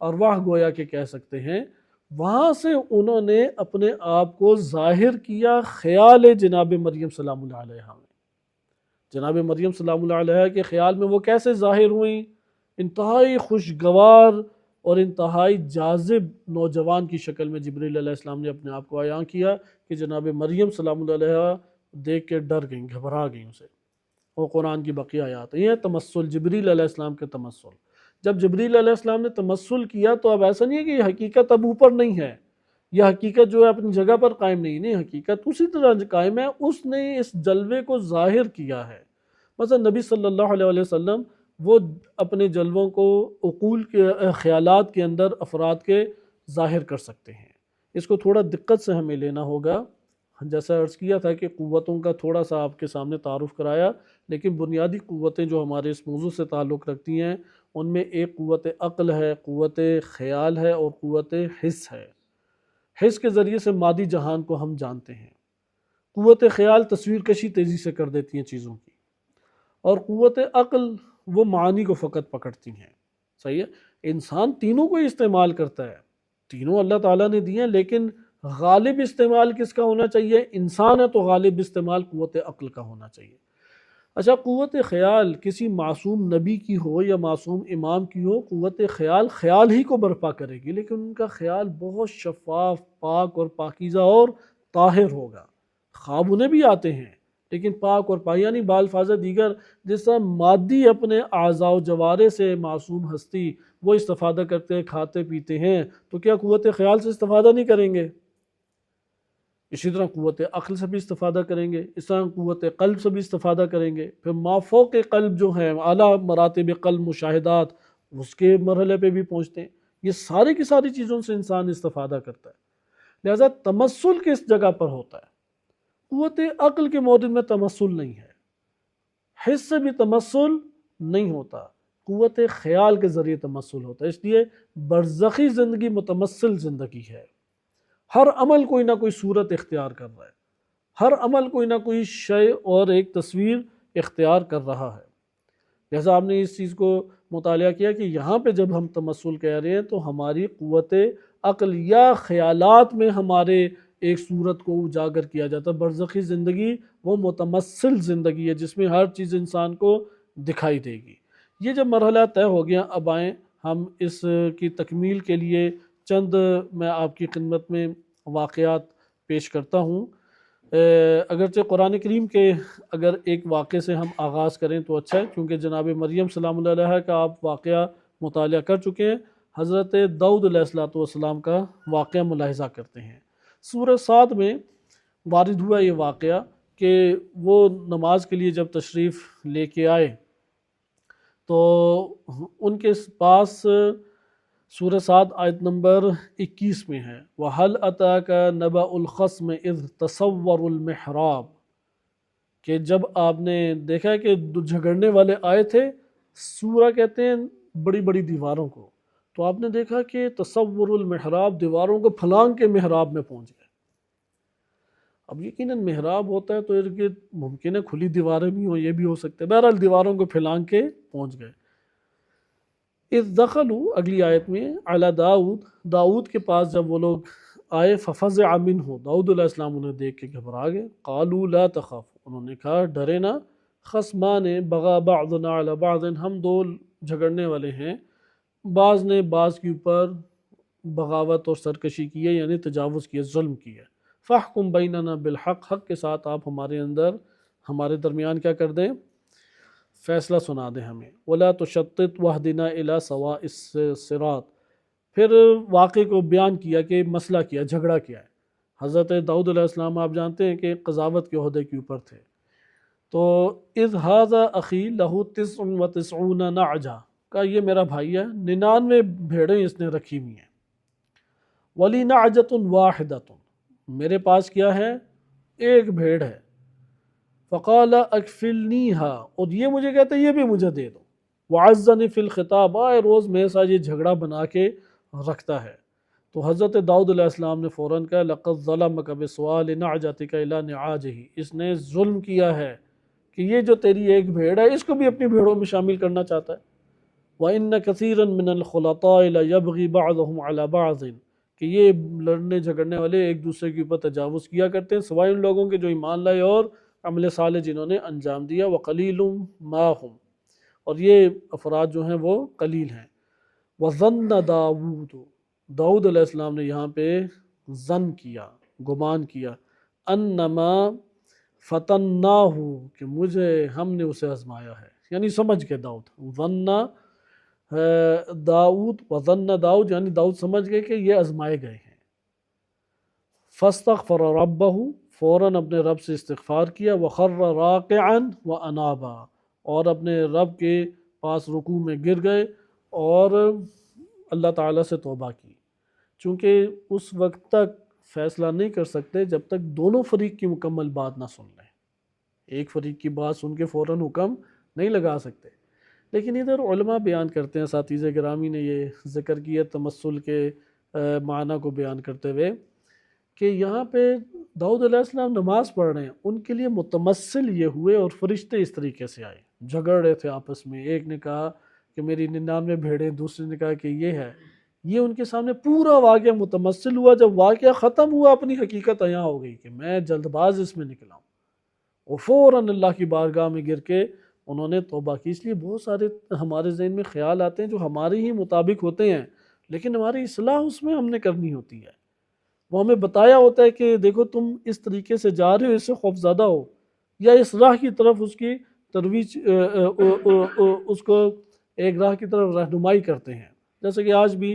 ارواح گویا کہ کہہ سکتے ہیں. وہاں سے انہوں نے اپنے آپ کو ظاہر کیا خیال جناب مریم سلام اللہ علیہ میں. جناب مریم سلام اللہ علیہ کے خیال میں وہ کیسے ظاہر ہوئیں؟ انتہائی خوشگوار اور انتہائی جاذب نوجوان کی شکل میں جبریل علیہ السلام نے اپنے آپ کو عیاں کیا کہ جناب مریم سلام اللہ علیہ دیکھ کے ڈر گئیں، گھبرا گئیں اسے. وہ قرآن کی بقیہ آیات ہیں. یہ تمثل، جبریل علیہ السلام کے تمثل. جب جبریل علیہ السلام نے تمثل کیا تو اب ایسا نہیں ہے کہ یہ حقیقت اب اوپر نہیں ہے، یہ حقیقت جو ہے اپنی جگہ پر قائم نہیں حقیقت اسی طرح قائم ہے. اس نے اس جلوے کو ظاہر کیا ہے. مثلا نبی صلی اللہ علیہ وسلم وہ اپنے جلووں کو عقول کے خیالات کے اندر افراد کے ظاہر کر سکتے ہیں. اس کو تھوڑا دقت سے ہمیں لینا ہوگا. جیسا عرض کیا تھا کہ قوتوں کا تھوڑا سا آپ کے سامنے تعارف کرایا، لیکن بنیادی قوتیں جو ہمارے اس موضوع سے تعلق رکھتی ہیں ان میں ایک قوت عقل ہے، قوت خیال ہے اور قوت حس ہے. حس کے ذریعے سے مادی جہان کو ہم جانتے ہیں. قوت خیال تصویر کشی تیزی سے کر دیتی ہیں چیزوں کی، اور قوت عقل وہ معانی کو فقط پکڑتی ہیں. صحیح ہے؟ انسان تینوں کو استعمال کرتا ہے، تینوں اللہ تعالیٰ نے دیے ہیں، لیکن غالب استعمال کس کا ہونا چاہیے؟ انسان ہے تو غالب استعمال قوت عقل کا ہونا چاہیے. اچھا، قوت خیال کسی معصوم نبی کی ہو یا معصوم امام کی ہو، قوت خیال ہی کو برپا کرے گی، لیکن ان کا خیال بہت شفاف، پاک اور پاکیزہ اور طاہر ہوگا. خواب انہیں بھی آتے ہیں لیکن پاک اور پاک، یعنی بالفاظ دیگر جس طرح مادی اپنے اعضاء و جوارے سے معصوم ہستی وہ استفادہ کرتے ہیں، کھاتے پیتے ہیں، تو کیا قوت خیال سے استفادہ نہیں کریں گے؟ اسی طرح قوت عقل سے بھی استفادہ کریں گے، اس طرح قوت قلب سے بھی استفادہ کریں گے. پھر مافوق قلب جو ہیں، اعلیٰ مراتب قلب مشاہدات، اس کے مرحلے پہ بھی پہنچتے ہیں. یہ ساری کی ساری چیزوں سے انسان استفادہ کرتا ہے. لہذا تمثل کس جگہ پر ہوتا ہے؟ قوت عقل کے مورد میں تمثل نہیں ہے، حس سے بھی تمثل نہیں ہوتا، قوت خیال کے ذریعے تمثل ہوتا ہے. اس لیے برزخی زندگی متمثل زندگی ہے. ہر عمل کوئی نہ کوئی صورت اختیار کر رہا ہے، ہر عمل کوئی نہ کوئی شے اور ایک تصویر اختیار کر رہا ہے. جیسا آپ نے اس چیز کو مطالعہ کیا کہ یہاں پہ جب ہم تمثل کہہ رہے ہیں تو ہماری قوت عقل یا خیالات میں ہمارے ایک صورت کو اجاگر کیا جاتا ہے. برزخی زندگی وہ متمثل زندگی ہے جس میں ہر چیز انسان کو دکھائی دے گی. یہ جب مرحلہ طے ہو گیا، اب آئیں ہم اس کی تکمیل کے لیے چند میں آپ کی خدمت میں واقعات پیش کرتا ہوں. اگرچہ قرآن کریم کے اگر ایک واقعے سے ہم آغاز کریں تو اچھا ہے، کیونکہ جناب مریم سلام اللہ علیہ کا آپ واقعہ مطالعہ کر چکے ہیں. حضرت داؤد علیہ السلام کا واقعہ ملاحظہ کرتے ہیں. سورہ صاد میں وارد ہوا یہ واقعہ کہ وہ نماز کے لیے جب تشریف لے کے آئے تو ان کے پاس سورہ صاد آیت نمبر 21 میں ہے، وَهَلْ أَتَاكَ نَبَأُ الْخَصْمِ إِذْ تَصَوَّرُوا الْمِحْرَابَ. کہ جب آپ نے دیکھا کہ جھگڑنے والے آئے تھے، سورہ کہتے ہیں بڑی بڑی دیواروں کو، تو آپ نے دیکھا کہ تصور المحراب، دیواروں کو پھلانگ کے محراب میں پہنچ گئے۔ اب یقیناً محراب ہوتا ہے تو ارد گرد ممکن ہے کھلی دیواریں بھی ہوں، یہ بھی ہو سکتا ہے، بہرحال دیواروں کو پھلانگ کے پہنچ گئے۔ اذ دخلوا، اگلی آیت میں، علی داؤد، داؤد کے پاس جب وہ لوگ آئے، ففزع منہ، داؤد علیہ السلام انہیں دیکھ کے گھبرا گئے، قالوا لا تخف، انہوں نے کہا ڈرے نہ، خصمان بغى بعضنا علی بعض، ہم دو جھگڑنے والے ہیں، بعض نے بعض کے اوپر بغاوت اور سرکشی کی ہے، یعنی تجاوز کیا، ظلم کیا، فاحکم بیننا بالحق، حق کے ساتھ آپ ہمارے درمیان کیا کر دیں، فیصلہ سنا دیں ہمیں، ولا تشطط واہدنا الی سواء الصراط، پھر واقعے کو بیان کیا کہ مسئلہ کیا، جھگڑا کیا ہے۔ حضرت داؤد علیہ السلام آپ جانتے ہیں کہ قضاوت کے عہدے کے اوپر تھے، تو اذ ھذا اخی لہ 99 نعجہ، کہا یہ میرا بھائی ہے، 99 بھیڑیں اس نے رکھی ہوئی ہیں، ولی نعجۃ واحدۃ، میرے پاس کیا ہے، ایک بھیڑ ہے، فقال اکفلنیہا، اور یہ مجھے کہتا ہے یہ بھی مجھے دے دو، وعزنی فی الخطاب، آئے روز میرے ساتھ یہ جھگڑا بنا کے رکھتا ہے۔ تو حضرت داؤد علیہ السلام نے فوراً کہا لقد ظلمک بسؤال نعجتک الی نعاجہ، اس نے ظلم کیا ہے کہ یہ جو تیری ایک بھیڑ ہے اس کو بھی اپنی بھیڑوں میں شامل کرنا چاہتا ہے۔ وَإِنَّ كَثِيرًا مِّنَ الْخُلَطَاءِ لَيَبْغِي بَعْضُهُمْ عَلَى بَعْضٍ، کہ یہ لڑنے جھگڑنے والے ایک دوسرے کے اوپر تجاوز کیا کرتے ہیں، سوائے ان لوگوں کے جو ایمان لائے اور عمل صالح جنہوں نے انجام دیا، وَقَلِيلٌ مَّا هُمْ، اور یہ افراد جو ہیں وہ قلیل ہیں۔ وَظَنَّ داؤد، داؤد علیہ السلام نے یہاں پہ ظن کیا، گمان کیا، انما فتناہ، کہ ہم نے اسے آزمایا ہے، یعنی سمجھ کے داؤد، ظن داؤد، وظن داؤد، یعنی داؤد سمجھ گئے کہ یہ آزمائے گئے ہیں۔ فاستغفر ربہ، فوراً اپنے رب سے استغفار کیا، وخر راکعا وانابا، اور اپنے رب کے پاس رکوع میں گر گئے اور اللہ تعالیٰ سے توبہ کی، چونکہ اس وقت تک فیصلہ نہیں کر سکتے جب تک دونوں فریق کی مکمل بات نہ سن لیں، ایک فریق کی بات سن کے فوراً حکم نہیں لگا سکتے۔ لیکن ادھر علماء بیان کرتے ہیں، اساتذہ گرامی نے یہ ذکر کیا تمثل کے معنی کو بیان کرتے ہوئے، کہ یہاں پہ داؤد علیہ السلام نماز پڑھ رہے ہیں، ان کے لیے متمثل یہ ہوئے اور فرشتے اس طریقے سے آئے، جھگڑ رہے تھے آپس میں، ایک نے کہا کہ میری 99 بھیڑیں، دوسرے نے کہا کہ یہ ہے، یہ ان کے سامنے پورا واقعہ متمثل ہوا۔ جب واقعہ ختم ہوا اپنی حقیقت عیاں ہو گئی کہ میں جلد باز اس میں نکلا ہوں، اور فوراً اللہ کی بارگاہ میں گر کے انہوں نے توبہ کی۔ اس لیے بہت سارے ہمارے ذہن میں خیال آتے ہیں جو ہمارے ہی مطابق ہوتے ہیں، لیکن ہماری اصلاح اس میں ہم نے کرنی ہوتی ہے۔ وہ ہمیں بتایا ہوتا ہے کہ دیکھو تم اس طریقے سے جا رہے ہو، اس سے خوف زدہ ہو، یا اس راہ کی طرف اس کی ترویج، اس کو ایک راہ کی طرف رہنمائی کرتے ہیں۔ جیسے کہ آج بھی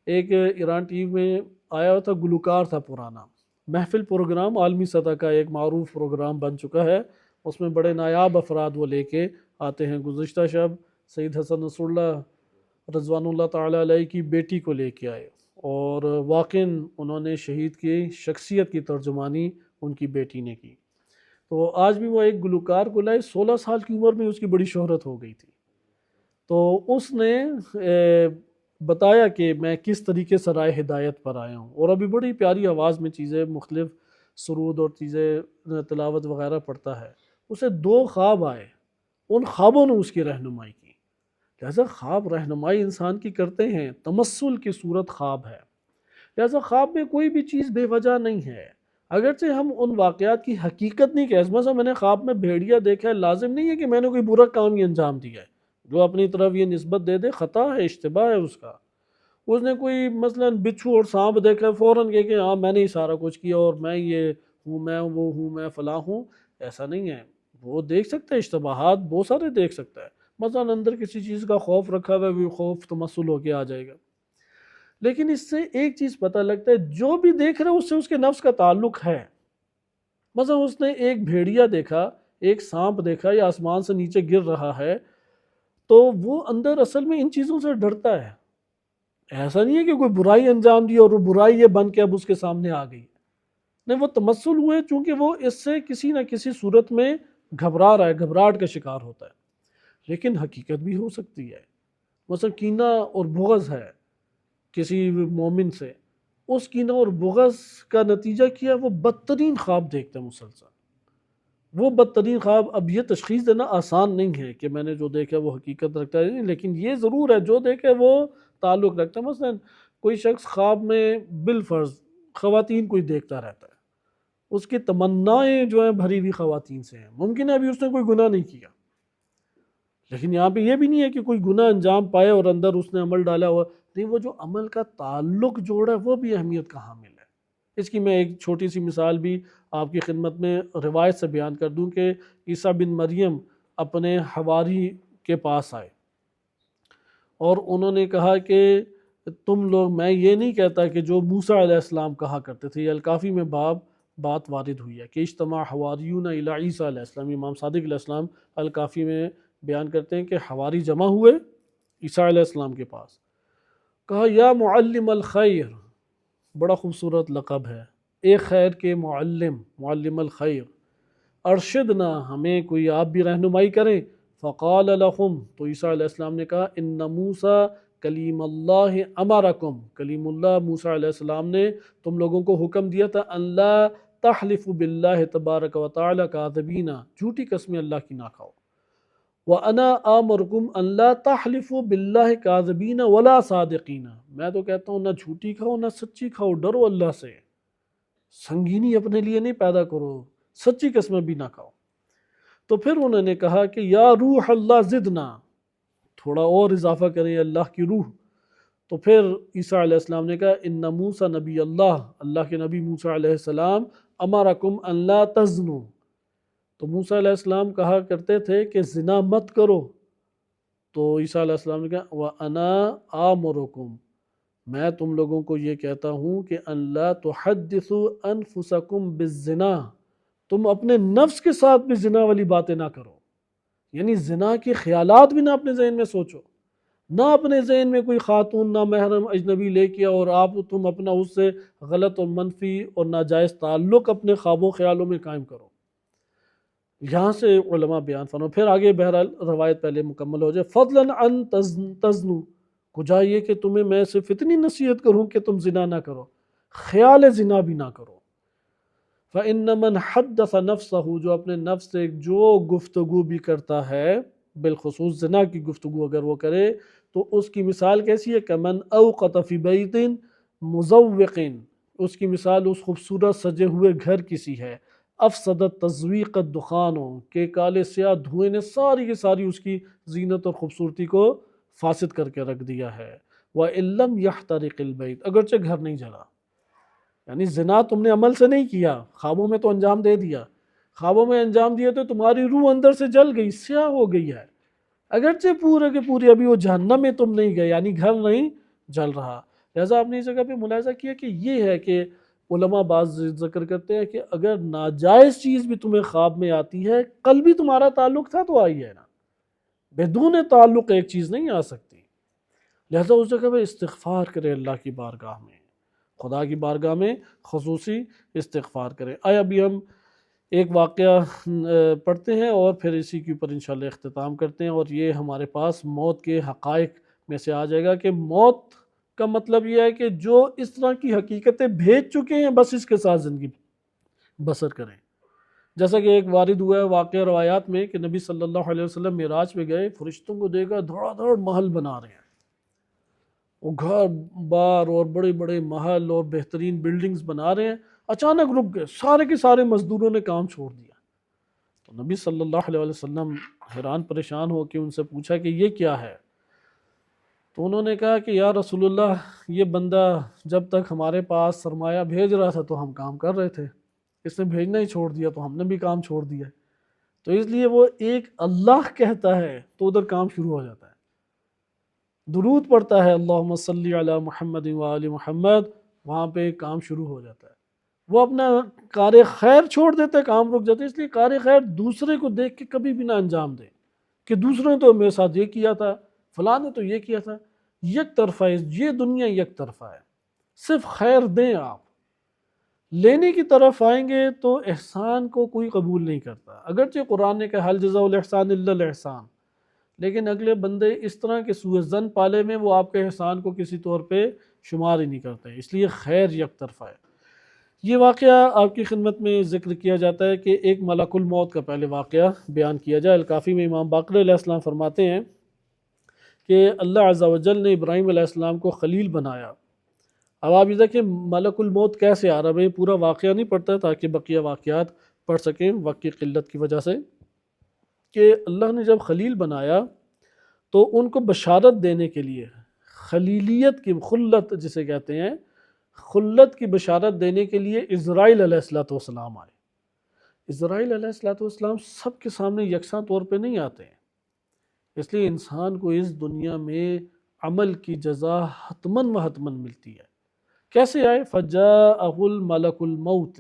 ایک ایران ٹی وی میں آیا ہوا تھا، گلوکار تھا پرانا، محفل پروگرام عالمی سطح کا ایک معروف پروگرام بن چکا ہے، اس میں بڑے نایاب افراد وہ لے کے آتے ہیں۔ گزشتہ شب سید حسن نصر اللہ رضوان اللہ تعالیٰ علیہ کی بیٹی کو لے کے آئے، اور واقعاً انہوں نے شہید کی شخصیت کی ترجمانی ان کی بیٹی نے کی۔ تو آج بھی وہ ایک گلوکار کو لائے، 16 سال کی عمر میں اس کی بڑی شہرت ہو گئی تھی، تو اس نے بتایا کہ میں کس طریقے سے رائے ہدایت پر آیا ہوں، اور ابھی بڑی پیاری آواز میں چیزیں، مختلف سرود اور چیزیں تلاوت وغیرہ پڑھتا ہے۔ اسے 2 خواب آئے، ان خوابوں نے اس کی رہنمائی کی۔ لہذا خواب رہنمائی انسان کی کرتے ہیں، تمثل کی صورت خواب ہے، لہذا خواب میں کوئی بھی چیز بے وجہ نہیں ہے، اگرچہ ہم ان واقعات کی حقیقت نہیں کہہ، مثلا میں نے خواب میں بھیڑیا دیکھا ہے، لازم نہیں ہے کہ میں نے کوئی برا کام ہی انجام دیا ہے۔ جو اپنی طرف یہ نسبت دے دے خطا ہے، اشتباہ ہے اس کا۔ اس نے کوئی مثلا بچھو اور سانپ دیکھا ہے، فوراً کہ ہاں میں نے ہی سارا کچھ کیا اور میں یہ ہوں، میں وہ ہوں، میں فلاں ہوں، ایسا نہیں ہے۔ وہ دیکھ سکتا ہے، اشتباہات بہت سارے دیکھ سکتا ہے، مثلا اندر کسی چیز کا خوف رکھا ہوا ہے، وہ خوف تمثل ہو کے آ جائے گا۔ لیکن اس سے ایک چیز پتہ لگتا ہے، جو بھی دیکھ رہا ہے اس سے اس کے نفس کا تعلق ہے۔ مثلا اس نے ایک بھیڑیا دیکھا، ایک سانپ دیکھا، یا آسمان سے نیچے گر رہا ہے، تو وہ اندر اصل میں ان چیزوں سے ڈرتا ہے۔ ایسا نہیں ہے کہ کوئی برائی انجام دی اور وہ برائی یہ بن کے اب اس کے سامنے آ گئی، نہیں، وہ تمثل ہوئے، چونکہ وہ اس سے کسی نہ کسی صورت میں گھبرا رہا ہے، گھبراہٹ کا شکار ہوتا ہے، لیکن حقیقت بھی ہو سکتی ہے۔ مثلا کینہ اور بغض ہے کسی مومن سے، اس کینہ اور بغض کا نتیجہ کیا ہے، وہ بدترین خواب دیکھتا ہے مسلسل۔ وہ بدترین خواب، اب یہ تشخیص دینا آسان نہیں ہے کہ میں نے جو دیکھا وہ حقیقت رکھتا ہے نہیں، لیکن یہ ضرور ہے جو دیکھے وہ تعلق رکھتا ہے۔ مثلا کوئی شخص خواب میں بالفرض خواتین کوئی دیکھتا رہتا ہے، اس کی تمنائیں جو ہیں بھری ہوئی خواتین سے ہیں، ممکن ہے ابھی اس نے کوئی گناہ نہیں کیا، لیکن یہاں پہ یہ بھی نہیں ہے کہ کوئی گناہ انجام پائے اور اندر اس نے عمل ڈالا ہوا نہیں، وہ جو عمل کا تعلق جوڑا ہے وہ بھی اہمیت کا حامل ہے۔ اس کی میں ایک چھوٹی سی مثال بھی آپ کی خدمت میں روایت سے بیان کر دوں کہ عیسیٰ بن مریم اپنے حواری کے پاس آئے اور انہوں نے کہا کہ تم لوگ، میں یہ نہیں کہتا کہ جو موسیٰ علیہ السلام کہا کرتے تھے، یہ الکافی میں بات وارد ہوئی ہے کہ اجتماع حواریون الی عیسیٰ علیہ السلام، امام صادق علیہ السلام الکافی میں بیان کرتے ہیں کہ حواری جمع ہوئے عیسیٰ علیہ السلام کے پاس، کہا یا معلم الخیر، بڑا خوبصورت لقب ہے، ایک خیر کے معلم، معلم الخیر، ارشدنا، ہمیں کوئی آپ بھی رہنمائی کریں۔ فقال لهم، تو عیسیٰ علیہ السلام نے کہا ان موسیٰ کلیم اللہ امرکم، کلیم اللہ موسیٰ علیہ السلام نے تم لوگوں کو حکم دیا تھا ان لا تحلفوا باللہ تبارک و تعالی کاذبین، جھوٹی قسمیں اللہ کی نہ کھاؤ۔ وَأَنَا آمُرُكُمْ أَن لَا تَحْلِفُوا بِاللَّهِ كَاذِبِينَ وَلَا صَادِقِينَ، میں تو کہتا ہوں نہ جھوٹی کھاؤ نہ سچی کھاؤ، ڈرو اللہ سے، سنگینی اپنے لیے نہیں پیدا کرو، سچی قسمیں بھی نہ کھاؤ۔ تو پھر انہوں نے کہا کہ یا روح اللہ زدنا، تھوڑا اور اضافہ کریں اللہ کی روح۔ تو پھر عیسیٰ علیہ السلام نے کہا ان موسیٰ نبی اللہ، اللہ کے نبی موسیٰ علیہ السلام امرکم ان لا تزنوا، تو موسیٰ علیہ السلام کہا کرتے تھے کہ زنا مت کرو، تو عیسیٰ علیہ السلام نے کہا وَأَنَا آمُرُكُمْ، میں تم لوگوں کو یہ کہتا ہوں کہ ان لا تحدثوا انفسکم بالزنا، تم اپنے نفس کے ساتھ بھی زنا والی باتیں نہ کرو، یعنی زنا کے خیالات بھی نہ اپنے ذہن میں سوچو، نہ اپنے ذہن میں کوئی خاتون نہ محرم اجنبی لے کے اور تم اپنا اس سے غلط اور منفی اور ناجائز تعلق اپنے خوابوں خیالوں میں قائم کرو۔ یہاں سے علماء بیان فرماؤ، پھر آگے بہرحال روایت پہلے مکمل ہو جائے، فضلاً عن تزنو، کجا یہ کہ تمہیں میں صرف اتنی نصیحت کروں کہ تم زنا نہ کرو، خیال زنا بھی نہ کرو۔ فَإِنَّ مَنْ حَدَّثَ نَفْسَهُ، جو اپنے نفس سے جو گفتگو بھی کرتا ہے، بالخصوص زنا کی گفتگو اگر وہ کرے تو اس کی مثال کیسی ہے، کَمَنْ أَوْقَتَ فِي بَيْتٍ مُزَوِّقٍ، اس کی مثال اس خوبصورت سجے ہوئے گھر کسی ہے، افسدت تزویق الدخانوں، کہ کالے سیاہ دھوئے نے ساری کی ساری اس کی زینت اور خوبصورتی کو فاسد کر کے رکھ دیا ہے۔ وَإِن لَمْ يَحْتَرِقِ الْبَيْتِ، اگرچہ گھر نہیں جلا، یعنی زنا تم نے عمل سے نہیں کیا، خوابوں میں تو انجام دے دیا، خوابوں میں انجام دیا تو تمہاری روح اندر سے جل گئی، سیاہ ہو گئی ہے، اگرچہ پورے کے پورے ابھی وہ جہنم میں تم نہیں گئے، یعنی گھر نہیں جل رہا۔ لہٰذا آپ نے اس جگہ پہ ملاحظہ کیا کہ یہ ہے کہ علماء بعض ذکر کرتے ہیں کہ اگر ناجائز چیز بھی تمہیں خواب میں آتی ہے، قلبی تمہارا تعلق تھا تو آئی ہے نا، بدون تعلق ایک چیز نہیں آ سکتی، لہذا اس جگہ پہ استغفار کرے اللہ کی بارگاہ میں، خدا کی بارگاہ میں خصوصی استغفار کرے۔ آیا ابھی ہم ایک واقعہ پڑھتے ہیں اور پھر اسی کے اوپر انشاءاللہ اختتام کرتے ہیں، اور یہ ہمارے پاس موت کے حقائق میں سے آ جائے گا کہ موت کا مطلب یہ ہے کہ جو اس طرح کی حقیقتیں بھیج چکے ہیں بس اس کے ساتھ زندگی بسر کریں۔ جیسا کہ ایک وارد ہوا ہے واقعہ روایات میں کہ نبی صلی اللہ علیہ وسلم معراج پہ گئے، فرشتوں کو دیکھا دھڑا دھڑ محل بنا رہے ہیں، وہ گھر بار اور بڑے بڑے محل اور بہترین بلڈنگز بنا رہے ہیں، اچانک رک گئے، سارے کے سارے مزدوروں نے کام چھوڑ دیا۔ تو نبی صلی اللہ علیہ وسلم حیران پریشان ہو کے ان سے پوچھا کہ یہ کیا ہے؟ تو انہوں نے کہا کہ یا رسول اللہ، یہ بندہ جب تک ہمارے پاس سرمایہ بھیج رہا تھا تو ہم کام کر رہے تھے، اس نے بھیجنا ہی چھوڑ دیا تو ہم نے بھی کام چھوڑ دیا، تو اس لیے وہ ایک اللہ کہتا ہے تو ادھر کام شروع ہو جاتا ہے، درود پڑھتا ہے اللہم صلی علی محمد وآل محمد، وہاں پہ کام شروع ہو جاتا ہے، وہ اپنا کار خیر چھوڑ دیتے، کام رک جاتے، اس لیے کار خیر دوسرے کو دیکھ کے کبھی بھی نہ انجام دے کہ دوسرے نے تو میرے ساتھ یہ کیا تھا، فلاں نے تو یہ کیا تھا، یک طرفہ ہے، یہ دنیا یک طرفہ ہے، صرف خیر دیں آپ، لینے کی طرف آئیں گے تو احسان کو کوئی قبول نہیں کرتا، اگرچہ قرآن نے کہا حل جزاء الاحسان الا الاحسان، لیکن اگلے بندے اس طرح کے سوء ظن پالے میں وہ آپ کے احسان کو کسی طور پہ شمار ہی نہیں کرتے، اس لیے خیر یک طرفہ ہے۔ یہ واقعہ آپ کی خدمت میں ذکر کیا جاتا ہے کہ ایک ملک الموت کا پہلے واقعہ بیان کیا جائے۔ الکافی میں امام باقر علیہ السلام فرماتے ہیں کہ اللہ عز و جل نے ابراہیم علیہ السلام کو خلیل بنایا۔ اب آپ یہ دیکھیں ملک الموت کیسے آ رہا ہے، میں پورا واقعہ نہیں پڑھتا تاکہ بقیہ واقعات پڑھ سکیں وقت کی قلت کی وجہ سے، کہ اللہ نے جب خلیل بنایا تو ان کو بشارت دینے کے لیے خلیلیت کی خلت جسے کہتے ہیں، خلت کی بشارت دینے کے لیے اسرائیل علیہ السلام آئے۔ اسرائیل علیہ السلام سب کے سامنے یکساں طور پہ نہیں آتے ہیں، اس لیے انسان کو اس دنیا میں عمل کی جزا حتماً و حتماً ملتی ہے۔ کیسے آئے؟ فجاءہ الملک الموت،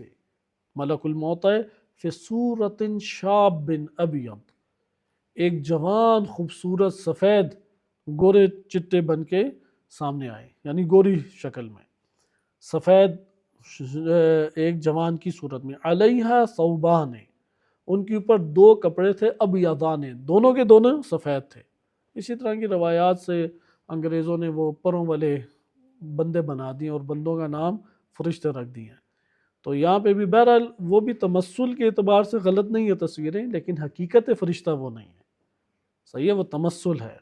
ملک الموت آئے فی صورت شاب ابیض، ایک جوان خوبصورت سفید گورے چٹے بن کے سامنے آئے، یعنی گوری شکل میں سفید ایک جوان کی صورت میں، علیہ ثوبان، ان کے اوپر دو کپڑے تھے ابیضان، دونوں کے دونوں سفید تھے۔ اسی طرح کی روایات سے انگریزوں نے وہ پروں والے بندے بنا دیے اور بندوں کا نام فرشتے رکھ دیے ہیں۔ تو یہاں پہ بھی بہرحال وہ بھی تمثل کے اعتبار سے غلط نہیں ہے تصویریں، لیکن حقیقت فرشتہ وہ نہیں ہے، صحیح ہے، وہ تمثل ہے۔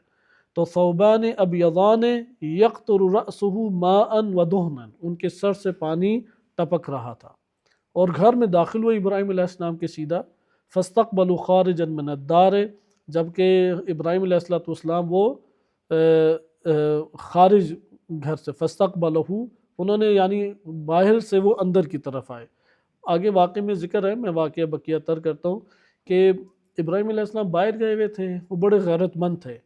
تو ثوبان ابیضان یقطر رأسہ ماء ودہنا، ان کے سر سے پانی ٹپک رہا تھا، اور گھر میں داخل ہوئے ابراہیم علیہ السلام کے سیدھا، فاستقبلوا خارجا من الدار، جبکہ ابراہیم علیہ السلام وہ خارج گھر سے، فاستقبلہ، انہوں نے یعنی باہر سے وہ اندر کی طرف آئے۔ آگے واقعے میں ذکر ہے، میں واقعہ بقیہ تر کرتا ہوں کہ ابراہیم علیہ السلام باہر گئے ہوئے تھے، وہ بڑے غیرت مند تھے،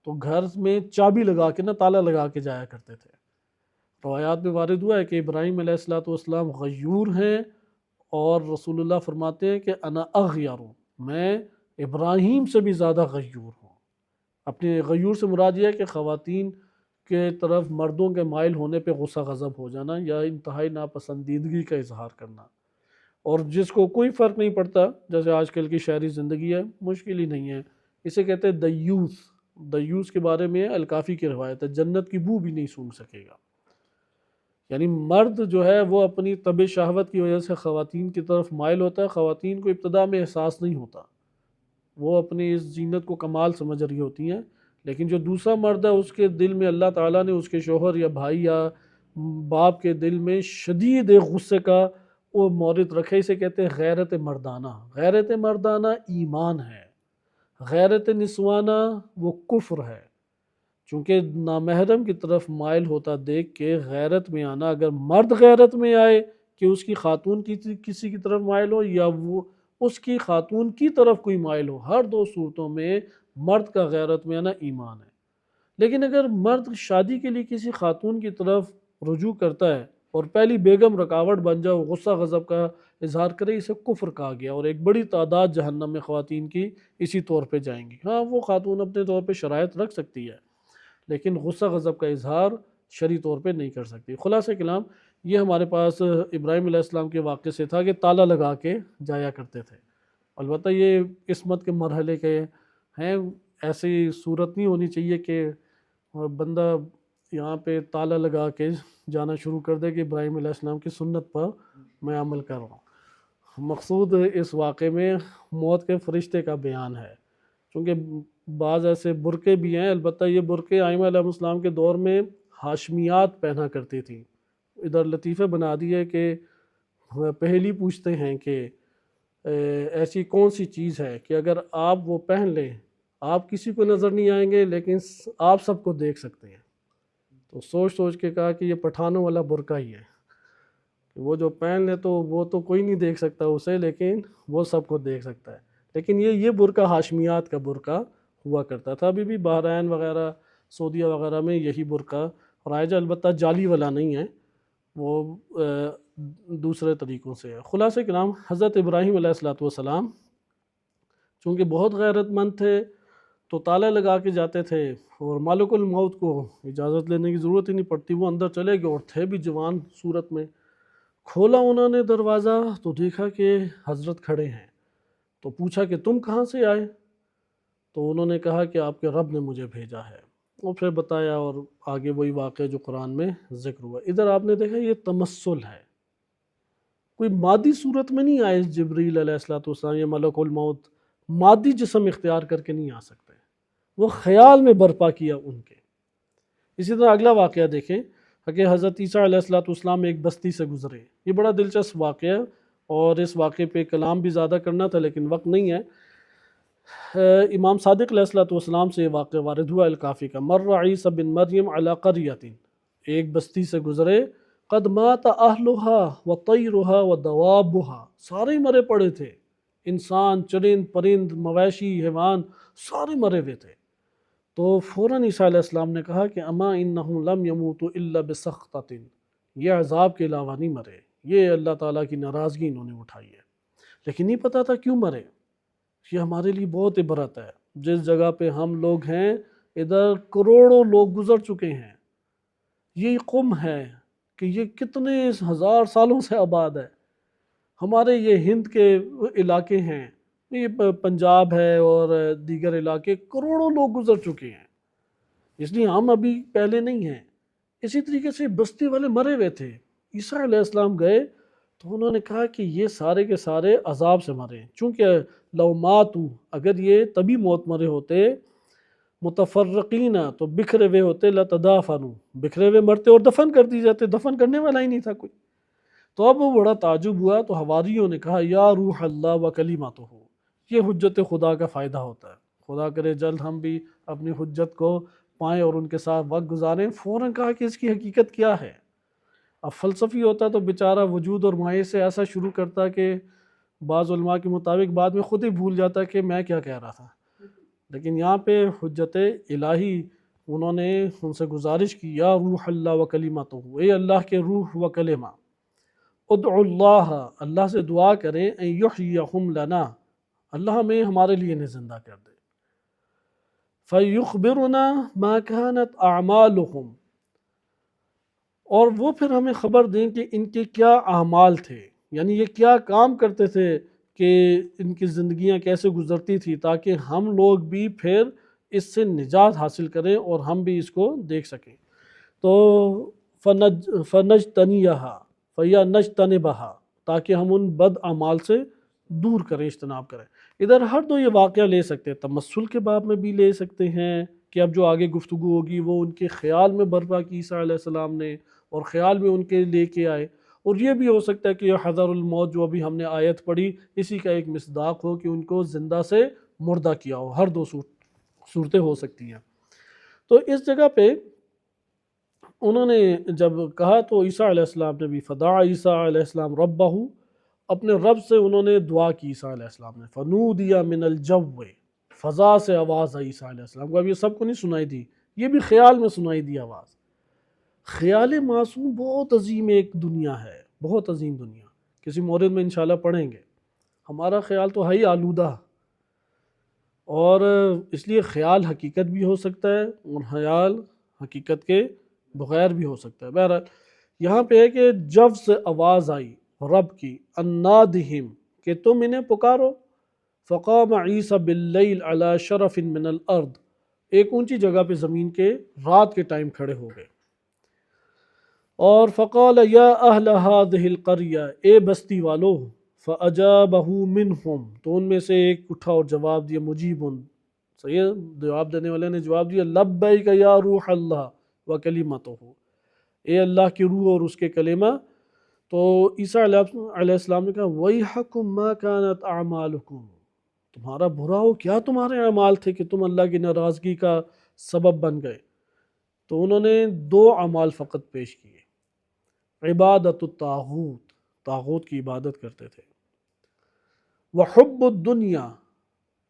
تو گھر میں چابی لگا کے تالا لگا کے جایا کرتے تھے۔ روایات میں وارد ہوا ہے کہ ابراہیم علیہ السلام غیور ہیں، اور رسول اللہ فرماتے ہیں کہ انا اغیر، میں ابراہیم سے بھی زیادہ غیور ہوں۔ اپنے غیور سے مراد یہ ہے کہ خواتین کے طرف مردوں کے مائل ہونے پہ غصہ غضب ہو جانا یا انتہائی ناپسندیدگی کا اظہار کرنا، اور جس کو کوئی فرق نہیں پڑتا، جیسے آج کل کی شہری زندگی ہے، مشکل ہی نہیں ہے، اسے کہتے ہیں دیوس۔ دیوس کے بارے میں الکافی کی روایت ہے، جنت کی بو بھی نہیں سونگھ سکے گا، یعنی مرد جو ہے وہ اپنی طبع شہوت کی وجہ سے خواتین کی طرف مائل ہوتا ہے، خواتین کو ابتدا میں احساس نہیں ہوتا، وہ اپنی اس زینت کو کمال سمجھ رہی ہوتی ہیں، لیکن جو دوسرا مرد ہے اس کے دل میں اللہ تعالیٰ نے اس کے شوہر یا بھائی یا باپ کے دل میں شدید ایک غصے کا وہ مورد رکھے، اسے کہتے ہیں غیرت مردانہ۔ غیرت مردانہ ایمان ہے، غیرت نسوانہ وہ کفر ہے، چونکہ نامحرم کی طرف مائل ہوتا دیکھ کے غیرت میں آنا، اگر مرد غیرت میں آئے کہ اس کی خاتون کی کسی کی طرف مائل ہو یا وہ اس کی خاتون کی طرف کوئی مائل ہو، ہر دو صورتوں میں مرد کا غیرت میں آنا ایمان ہے۔ لیکن اگر مرد شادی کے لیے کسی خاتون کی طرف رجوع کرتا ہے اور پہلی بیگم رکاوٹ بن جائے، غصہ غضب کا اظہار کرے، اسے کفر کہا گیا، اور ایک بڑی تعداد جہنم میں خواتین کی اسی طور پہ جائیں گی۔ ہاں وہ خاتون اپنے طور پہ شرائط رکھ سکتی ہے، لیکن غصہ غضب کا اظہار شرعی طور پہ نہیں کر سکتی۔ خلاصہ کلام یہ ہمارے پاس ابراہیم علیہ السلام کے واقعے سے تھا کہ تالا لگا کے جایا کرتے تھے۔ البتہ یہ قسمت کے مرحلے کے ہیں، ایسی صورت نہیں ہونی چاہیے کہ بندہ یہاں پہ تالا لگا کے جانا شروع کر دے کہ ابراہیم علیہ السلام کی سنت پر میں عمل کر رہا ہوں۔ مقصود اس واقعے میں موت کے فرشتے کا بیان ہے، چونکہ بعض ایسے برقعے بھی ہیں، البتہ یہ برقعے ائمہ علیہ السلام کے دور میں ہاشمیات پہنا کرتی تھیں۔ ادھر لطیفے بنا دیے کہ پہلی پوچھتے ہیں کہ ایسی کون سی چیز ہے کہ اگر آپ وہ پہن لیں آپ کسی کو نظر نہیں آئیں گے لیکن آپ سب کو دیکھ سکتے ہیں۔ تو سوچ سوچ کے کہا کہ یہ پٹھانوں والا برقع ہی ہے، وہ جو پہن لے تو وہ تو کوئی نہیں دیکھ سکتا اسے، لیکن وہ سب کو دیکھ سکتا ہے۔ لیکن یہ برقع ہاشمیات کا برقع ہوا کرتا تھا، ابھی بھی بحرین وغیرہ سعودیہ وغیرہ میں یہی برقع رائج، البتہ جالی والا نہیں ہے، وہ دوسرے طریقوں سے ہے۔ خلاصہ کلام حضرت ابراہیم علیہ السلام چونکہ بہت غیرت مند تھے تو تالے لگا کے جاتے تھے، اور مالک الموت کو اجازت لینے کی ضرورت ہی نہیں پڑتی، وہ اندر چلے گئے، اور تھے بھی جوان صورت میں، کھولا انہوں نے دروازہ تو دیکھا کہ حضرت کھڑے ہیں، تو پوچھا کہ تم کہاں سے آئے؟ تو انہوں نے کہا کہ آپ کے رب نے مجھے بھیجا ہے، اور پھر بتایا، اور آگے وہی واقعہ جو قرآن میں ذکر ہوا۔ ادھر آپ نے دیکھا یہ تمثل ہے، کوئی مادی صورت میں نہیں آئے جبریل علیہ السلام یا ملک الموت، مادی جسم اختیار کر کے نہیں آ سکتے، وہ خیال میں برپا کیا ان کے۔ اسی طرح اگلا واقعہ دیکھیں کہ حضرت عیسیٰ علیہ السلام ایک بستی سے گزرے، یہ بڑا دلچسپ واقعہ ہے، اور اس واقعے پہ کلام بھی زیادہ کرنا تھا لیکن وقت نہیں ہے۔ امام صادق علیہ السلام سے یہ واقعہ وارد ہوا الکافی کا، مر عیسیٰ بن مریم علی قریۃ، ایک بستی سے گزرے، قد مات اہلها وطیرها ودوابها، سارے مرے پڑے تھے، انسان، چرند، پرند، مویشی، حیوان، سارے مرے ہوئے تھے۔ تو فوراً عیسیٰ علیہ السلام نے کہا کہ اما انہم لم یموتوا الا بسخطۃ، یہ عذاب کے علاوہ نہیں مرے، یہ اللہ تعالیٰ کی ناراضگی انہوں نے اٹھائی ہے، لیکن نہیں پتا تھا کیوں مرے۔ یہ ہمارے لیے بہت عبرت ہے، جس جگہ پہ ہم لوگ ہیں ادھر کروڑوں لوگ گزر چکے ہیں، یہ قم ہے کہ یہ کتنے ہزار سالوں سے آباد ہے، ہمارے یہ ہند کے علاقے ہیں، یہ پنجاب ہے اور دیگر علاقے، کروڑوں لوگ گزر چکے ہیں، اس لیے ہم ابھی پہلے نہیں ہیں۔ اسی طریقے سے بستی والے مرے ہوئے تھے، عیسیٰ علیہ السلام گئے تو انہوں نے کہا کہ یہ سارے کے سارے عذاب سے مرے، چونکہ لو ماتوا، اگر یہ تبھی موت مرے ہوتے متفرقین، تو بکھرے ہوئے ہوتے، لتدافنوا، بکھرے ہوئے مرتے اور دفن کر دی جاتے، دفن کرنے والا ہی نہیں تھا کوئی۔ تو اب وہ بڑا تعجب ہوا، تو حواریوں نے کہا یا روح اللہ و کلمتہ، یہ حجت خدا کا فائدہ ہوتا ہے، خدا کرے جلد ہم بھی اپنی حجت کو پائیں اور ان کے ساتھ وقت گزاریں۔ فوراً کہا کہ اس کی حقیقت کیا ہے؟ اب فلسفی ہوتا تو بیچارہ وجود اور مائع سے ایسا شروع کرتا کہ بعض علماء کے مطابق بعد میں خود ہی بھول جاتا کہ میں کیا کہہ رہا تھا، لیکن یہاں پہ حجت الہی انہوں نے ان سے گزارش کی، یا روح اللہ و کلمتہ، اے اللہ کے روح و کلمہ، ادعو اللہ، اللہ سے دعا کریں، ان یحییہم لنا، اللہ ہمیں ہمارے لیے انہیں زندہ کر دے، فیخبرنا ما کانت اعمالہم، اور وہ پھر ہمیں خبر دیں کہ ان کے کیا اعمال تھے، یعنی یہ کیا کام کرتے تھے، کہ ان کی زندگیاں کیسے گزرتی تھی، تاکہ ہم لوگ بھی پھر اس سے نجات حاصل کریں اور ہم بھی اس کو دیکھ سکیں۔ تو فنجتنیہا فیا نجتنبہا، تاکہ ہم ان بد اعمال سے دور کریں، اجتناب کریں۔ ادھر ہر دو یہ واقعہ لے سکتے ہیں، تمثل کے باب میں بھی لے سکتے ہیں کہ اب جو آگے گفتگو ہوگی وہ ان کے خیال میں برپا کی عیسیٰ علیہ السلام نے، اور خیال میں ان کے لے کے آئے، اور یہ بھی ہو سکتا ہے کہ یہ حذر الموت جو ابھی ہم نے آیت پڑھی اسی کا ایک مصداق ہو کہ ان کو زندہ سے مردہ کیا ہو، ہر دو صورتیں ہو سکتی ہیں۔ تو اس جگہ پہ انہوں نے جب کہا تو عیسیٰ علیہ السلام نے بھی، فدعا عیسیٰ علیہ السلام ربہ، اپنے رب سے انہوں نے دعا کی عیسیٰ علیہ السلام نے، فنودی من الجو، فضا سے آواز آئی عیسیٰ علیہ السلام کو، اب یہ سب کو نہیں سنائی دی، یہ بھی خیال میں سنائی دی آواز۔ خیال معصوم بہت عظیم ایک دنیا ہے، بہت عظیم دنیا، کسی مورد میں انشاءاللہ پڑھیں گے۔ ہمارا خیال تو ہے ہی آلودہ، اور اس لیے خیال حقیقت بھی ہو سکتا ہے اور خیال حقیقت کے بغیر بھی ہو سکتا ہے۔ بہرحال یہاں پہ ہے کہ جب سے آواز آئی رب کی، انادہم، کہ تم انہیں پکارو، فقام عیسیٰ باللیل علی شرف من الارض، ایک اونچی جگہ پہ زمین کے رات کے ٹائم کھڑے ہو گئے، اور فقال یا اہل هذه القریہ، اے بستی والو، فاجابہ منہم، تو ان میں سے ایک اٹھا اور جواب دیا، مجیب، صحیح جواب دینے والے نے جواب دیا، لبیک یا روح اللہ و کلمتہ، اے اللہ کی روح اور اس کے کلمہ۔ تو عیسیٰ علیہ السلام نے کہا ویحکم ما کانت اعمالکم، تمہارا برا ہو کیا تمہارے اعمال تھے کہ تم اللہ کی ناراضگی کا سبب بن گئے۔ تو انہوں نے دو اعمال فقط پیش کیے، عبادت الطاغوت، طاغوت کی عبادت کرتے تھے، وحب الدنیا،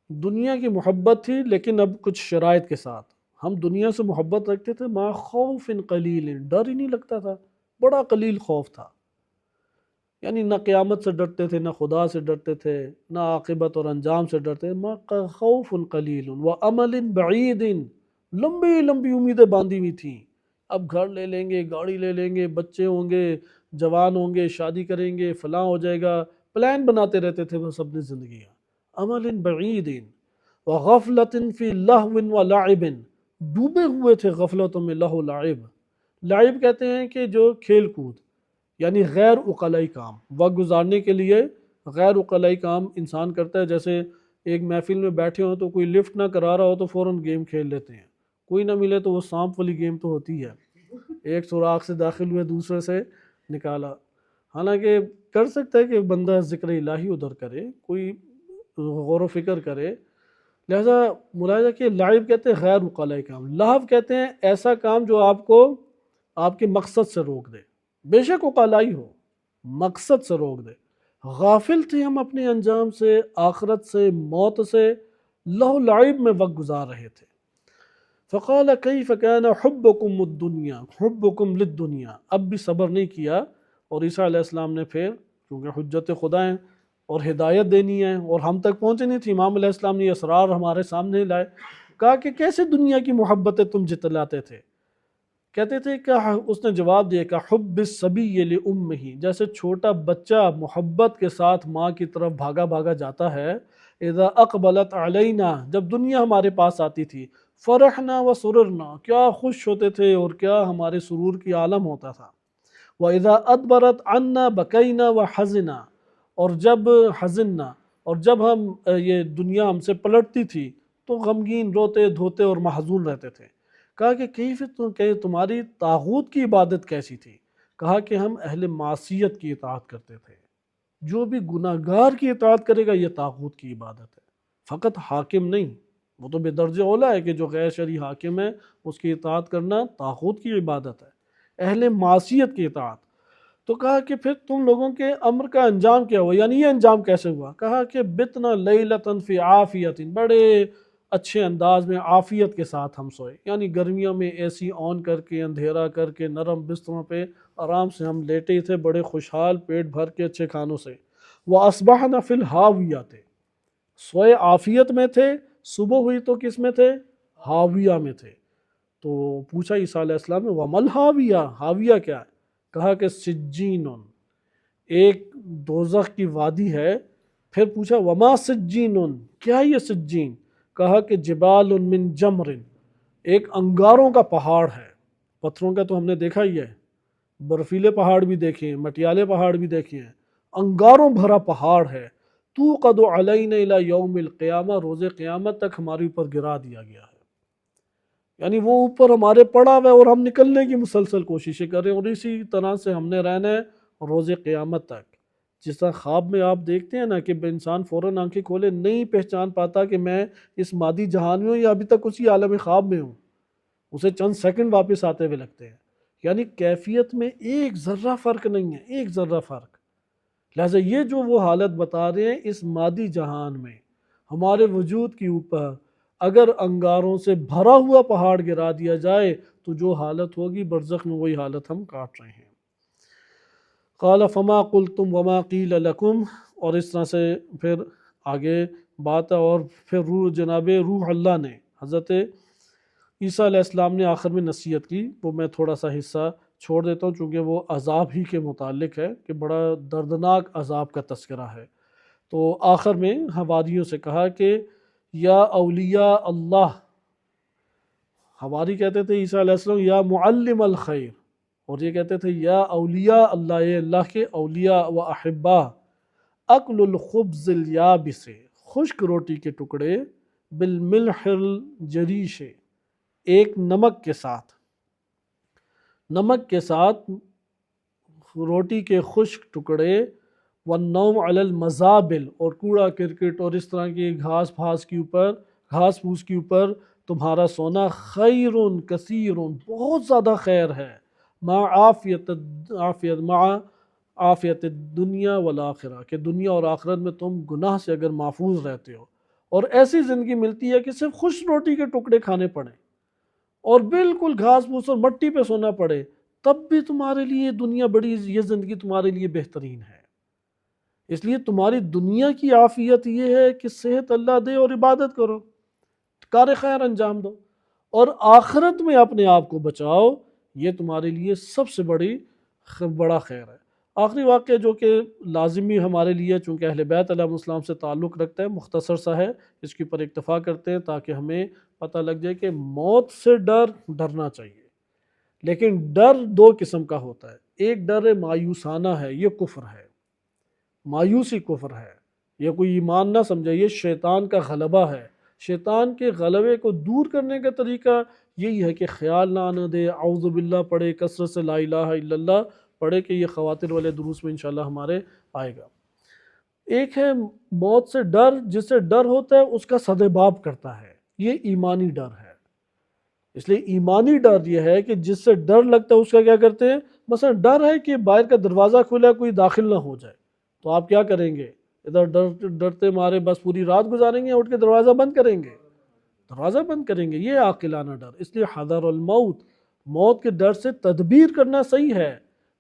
دنیا کی محبت تھی لیکن اب کچھ شرائط کے ساتھ، ہم دنیا سے محبت رکھتے تھے، ما خوف قلیل، ڈر ہی نہیں لگتا تھا، بڑا قلیل خوف تھا، یعنی نہ قیامت سے ڈرتے تھے، نہ خدا سے ڈرتے تھے، نہ عاقبت اور انجام سے ڈرتے، ما خوف قلیل وامل بعید، لمبی لمبی امیدیں باندھی ہوئی تھیں، اب گھر لے لیں گے، گاڑی لے لیں گے، بچے ہوں گے، جوان ہوں گے، شادی کریں گے، فلاں ہو جائے گا، پلان بناتے رہتے تھے بس اپنی زندگی کا۔ عمل بعید وغفلت فی لہو ولعب، ڈوبے ہوئے تھے غفلتوں میں، لہو لعب۔ لعب کہتے ہیں کہ جو کھیل کود، یعنی غیر عقلائی کام، وقت گزارنے کے لیے غیر عقلائی کام انسان کرتا ہے۔ جیسے ایک محفل میں بیٹھے ہوں تو کوئی لفٹ نہ کرا رہا ہو تو فوراً گیم کھیل لیتے ہیں، کوئی نہ ملے تو وہ سانپ والی گیم تو ہوتی ہے، ایک سوراخ سے داخل ہوئے دوسرے سے نکالا۔ حالانکہ کر سکتا ہے کہ بندہ ذکر الہی ادھر کرے، کوئی غور و فکر کرے۔ لہذا ملاحظہ کہ لعب کہتے ہیں غیر عقلائی کام، لہو کہتے ہیں ایسا کام جو آپ کو آپ کے مقصد سے روک دے، بے شک عقلائی ہو، مقصد سے روک دے۔ غافل تھے ہم اپنے انجام سے، آخرت سے، موت سے، لہو لعب میں وقت گزار رہے تھے۔ فقال کیف کان حبکم الدنیا، حبکم للدنیا، اب بھی صبر نہیں کیا، اور عیسیٰ علیہ السلام نے پھر کیونکہ حجت خدا ہیں اور ہدایت دینی ہے اور ہم تک پہنچنی تھی، امام علیہ السلام نے یہ اسرار ہمارے سامنے لائے، کہا کہ کیسے دنیا کی محبتیں تم جتلاتے تھے؟ کہتے تھے کہ اس نے جواب دیا کہ حب الصبی لامہ، جیسے چھوٹا بچہ محبت کے ساتھ ماں کی طرف بھاگا بھاگا جاتا ہے، اذا اقبلت علینا، جب دنیا ہمارے پاس آتی تھی، فرحنا وسررنا، کیا خوش ہوتے تھے اور کیا ہمارے سرور کی عالم ہوتا تھا، وَإِذَا أَدْبَرَتْ عَنَّا بَكَيْنَا وَحَزِنَا، اور جب حزننا، اور جب ہم یہ دنیا ہم سے پلٹتی تھی تو غمگین، روتے دھوتے اور محزون رہتے تھے۔ کہا کہ کیف کہ تمہاری طاغوت کی عبادت کیسی تھی؟ کہا کہ ہم اہل معصیت کی اطاعت کرتے تھے، جو بھی گناہ گار کی اطاعت کرے گا یہ طاغوت کی عبادت ہے، فقط حاکم نہیں، وہ تو بے درجہ اولیٰ ہے کہ جو غیر شرعی حاکم ہے اس کی اطاعت کرنا طاغوت کی عبادت ہے، اہل معصیت کی اطاعت۔ تو کہا کہ پھر تم لوگوں کے امر کا انجام کیا ہوا، یعنی یہ انجام کیسے ہوا؟ کہا کہ بتنا لیلتن فی عافیت، بڑے اچھے انداز میں عافیت کے ساتھ ہم سوئے، یعنی گرمیوں میں اے سی آن کر کے، اندھیرا کر کے، نرم بستروں پہ آرام سے ہم لیٹے تھے، بڑے خوشحال، پیٹ بھر کے اچھے کھانوں سے۔ وَأَصْبَحْنَا فِي الْحَاوِيَةِ، سوئے عافیت میں تھے، صبح ہوئی تو کس میں تھے؟ حاویہ میں تھے۔ تو پوچھا عیسیٰ علیہ السلام نے وَمَا الْحَاوِيَةُ، حاویہ کیا ہے؟ کہا کہ سجین، ایک دوزخ کی وادی ہے۔ پھر پوچھا وما سجین، کیا یہ سجین؟ کہا کہ جبال من جمر، ایک انگاروں کا پہاڑ ہے، پتھروں کا تو ہم نے دیکھا ہی ہے، برفیلے پہاڑ بھی دیکھے ہیں، مٹیالے پہاڑ بھی دیکھے ہیں، انگاروں بھرا پہاڑ ہے، توقد علینا الی یوم القیامہ، روز قیامت تک ہمارے اوپر گرا دیا گیا ہے، یعنی وہ اوپر ہمارے پڑا ہوا ہے اور ہم نکلنے کی مسلسل کوششیں کر رہے ہیں، اور اسی طرح سے ہم نے رہنا ہے روز قیامت تک۔ جس طرح خواب میں آپ دیکھتے ہیں نا کہ انسان فوراً آنکھیں کھولے نہیں پہچان پاتا کہ میں اس مادی جہان میں ہوں یا ابھی تک اسی عالم خواب میں ہوں، اسے چند سیکنڈ واپس آتے ہوئے لگتے ہیں، یعنی کیفیت میں ایک ذرہ فرق نہیں ہے، ایک ذرہ فرق۔ لہٰذا یہ جو وہ حالت بتا رہے ہیں اس مادی جہان میں ہمارے وجود کے اوپر اگر انگاروں سے بھرا ہوا پہاڑ گرا دیا جائے تو جو حالت ہوگی برزخ میں وہی حالت ہم کاٹ رہے ہیں۔ قال فما قلتم وما قیل لکم، اور اس طرح سے پھر آگے بات ہے، اور پھر جناب روح اللہ نے، حضرت عیسیٰ علیہ السلام نے آخر میں نصیحت کی، وہ میں تھوڑا سا حصہ چھوڑ دیتا ہوں چونکہ وہ عذاب ہی کے متعلق ہے کہ بڑا دردناک عذاب کا تذکرہ ہے۔ تو آخر میں حواریوں سے کہا کہ یا اولیاء اللہ، حواری کہتے تھے عیسیٰ علیہ السلام یا معلم الخیر، اور یہ کہتے تھے یا اولیاء اللہ، یہ اللہ کے اولیاء و احبا، اکل الخبز الیابس، خشک روٹی کے ٹکڑے، بالملح الجریش، ایک نمک کے ساتھ، نمک کے ساتھ روٹی کے خشک ٹکڑے، والنوم علی المزابل، اور کوڑا کرکٹ اور اس طرح کی گھاس پھاس کے اوپر، گھاس پھوس کے اوپر تمہارا سونا، خیر کثیر، بہت زیادہ خیر ہے، مع عافیت الدنیا والآخرہ، کہ دنیا اور آخرت میں تم گناہ سے اگر محفوظ رہتے ہو، اور ایسی زندگی ملتی ہے کہ صرف خشک روٹی کے ٹکڑے کھانے پڑیں اور بالکل گھاس پھوس اور مٹی پہ سونا پڑے، تب بھی تمہارے لیے دنیا بڑی، یہ زندگی تمہارے لیے بہترین ہے۔ اس لیے تمہاری دنیا کی عافیت یہ ہے کہ صحت اللہ دے اور عبادت کرو، کار خیر انجام دو، اور آخرت میں اپنے آپ کو بچاؤ، یہ تمہارے لیے سب سے بڑی بڑا خیر ہے۔ آخری واقعہ جو کہ لازمی ہمارے لیے، چونکہ اہل بیت علیہ السلام سے تعلق رکھتا ہے، مختصر سا ہے، اس کے اوپر اکتفا کرتے ہیں تاکہ ہمیں پتہ لگ جائے کہ موت سے ڈرنا چاہیے۔ لیکن ڈر دو قسم کا ہوتا ہے، ایک ڈر مایوسانہ ہے، یہ کفر ہے، مایوسی کفر ہے، یہ کوئی ایمان نہ سمجھے، یہ شیطان کا غلبہ ہے۔ شیطان کے غلبے کو دور کرنے کا طریقہ یہی ہے کہ خیال نہ آنے دے، اعوذ باللہ پڑھے، کثرت سے لا الہ الا اللہ پڑھے، کہ یہ خواتر والے دروس میں انشاءاللہ ہمارے آئے گا۔ ایک ہے موت سے ڈر، جس سے ڈر ہوتا ہے اس کا سدباب کرتا ہے، یہ ایمانی ڈر ہے۔ اس لیے ایمانی ڈر یہ ہے کہ جس سے ڈر لگتا ہے اس کا کیا کرتے ہیں؟ مثلا ڈر ہے کہ باہر کا دروازہ کھلا ہے، کوئی داخل نہ ہو جائے، تو آپ کیا کریں گے؟ ادھر ڈرتے مارے بس پوری رات گزاریں گے، اٹھ کے دروازہ بند کریں گے، دروازہ بند کریں گے، یہ عاقلانہ ڈر۔ اس لیے حذر الموت، موت کے ڈر سے تدبیر کرنا صحیح ہے،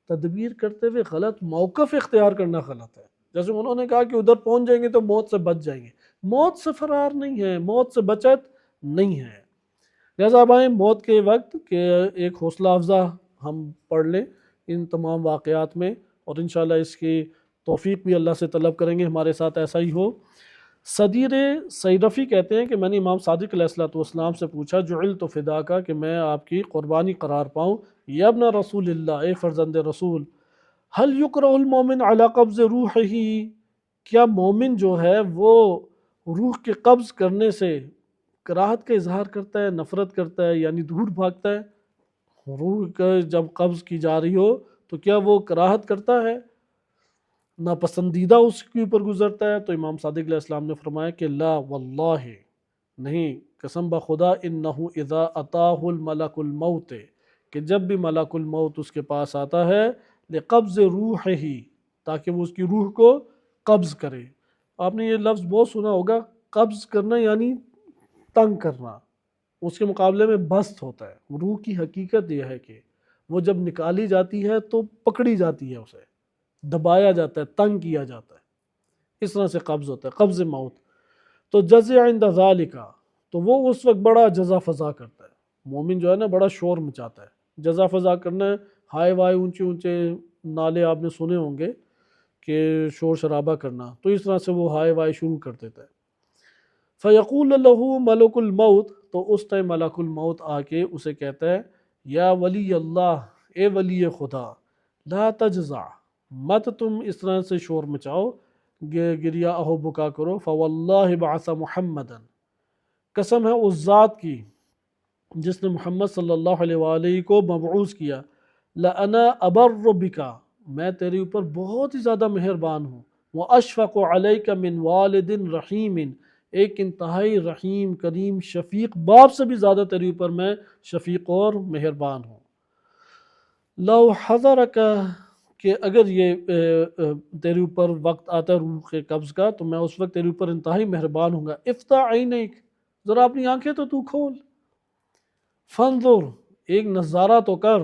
تدبیر کرتے ہوئے غلط موقف اختیار کرنا غلط ہے۔ جیسے انہوں نے کہا کہ ادھر پہنچ جائیں گے تو موت سے بچ جائیں گے، موت سے فرار نہیں ہے، موت سے بچت نہیں ہے۔ لہٰذا اب آئیں موت کے وقت کہ ایک حوصلہ افزا ہم پڑھ لیں ان تمام واقعات میں، اور انشاءاللہ اس کی توفیق بھی اللہ سے طلب کریں گے ہمارے ساتھ ایسا ہی ہو۔ صدیر سیرفی کہتے ہیں کہ میں نے امام صادق علیہ السلام سے پوچھا، جعلت فداکا، کہ میں آپ کی قربانی قرار پاؤں، یا ابن رسول اللہ، اے فرزند رسول، هل یکرہ المومن علی قبض روحہ، کیا مومن جو ہے وہ روح کے قبض کرنے سے کراہت کا اظہار کرتا ہے، نفرت کرتا ہے، یعنی دور بھاگتا ہے؟ روح کا جب قبض کی جا رہی ہو تو کیا وہ کراہت کرتا ہے، ناپسندیدہ اس کے اوپر گزرتا ہے؟ تو امام صادق علیہ السلام نے فرمایا کہ لا واللہ، نہیں، قسم بخدا، انہو اذا اتاہ الملک الموت، کہ جب بھی ملک الموت اس کے پاس آتا ہے، لقبض روحہ، تاکہ وہ اس کی روح کو قبض کرے۔ آپ نے یہ لفظ بہت سنا ہوگا، قبض کرنا یعنی تنگ کرنا، اس کے مقابلے میں بسط ہوتا ہے۔ روح کی حقیقت یہ ہے کہ وہ جب نکالی جاتی ہے تو پکڑی جاتی ہے، اسے دبایا جاتا ہے، تنگ کیا جاتا ہے، اس طرح سے قبض ہوتا ہے، قبض موت۔ تو جزع عند ذالک، تو وہ اس وقت بڑا جزا فضا کرتا ہے۔ مومن جو ہے نا بڑا شور مچاتا ہے، جزا فضا کرنا ہے، ہائے وائے، اونچے اونچے نالے آپ نے سنے ہوں گے کہ شور شرابہ کرنا، تو اس طرح سے وہ ہائے وائے شروع کر دیتا ہے۔ فیقول له ملک الموت، تو اس ٹائم ملک الموت آ کے اسے کہتا ہے، یا ولی اللہ، اے ولی خدا، لا تجزع، مت تم اس طرح سے شور مچاؤ، گریا اہو بکا کرو، فواللہ بعث محمدا، قسم ہے اس ذات کی جس نے محمد صلی اللہ علیہ وآلہ کو مبعوث کیا، لأنا ابر بکا، میں تیرے اوپر بہت ہی زیادہ مہربان ہوں، واشفق علیک من والد رحیم، ایک انتہائی رحیم کریم شفیق باپ سے بھی زیادہ تیرے اوپر میں شفیق اور مہربان ہوں۔ لو حضرک، کہ اگر یہ تیرے اوپر وقت آتا ہے روح کے قبض کا تو میں اس وقت تیرے اوپر انتہائی مہربان ہوں گا۔ افتح عینیک، ذرا اپنی آنکھیں تو کھول، فانظر، ایک نظارہ تو کر۔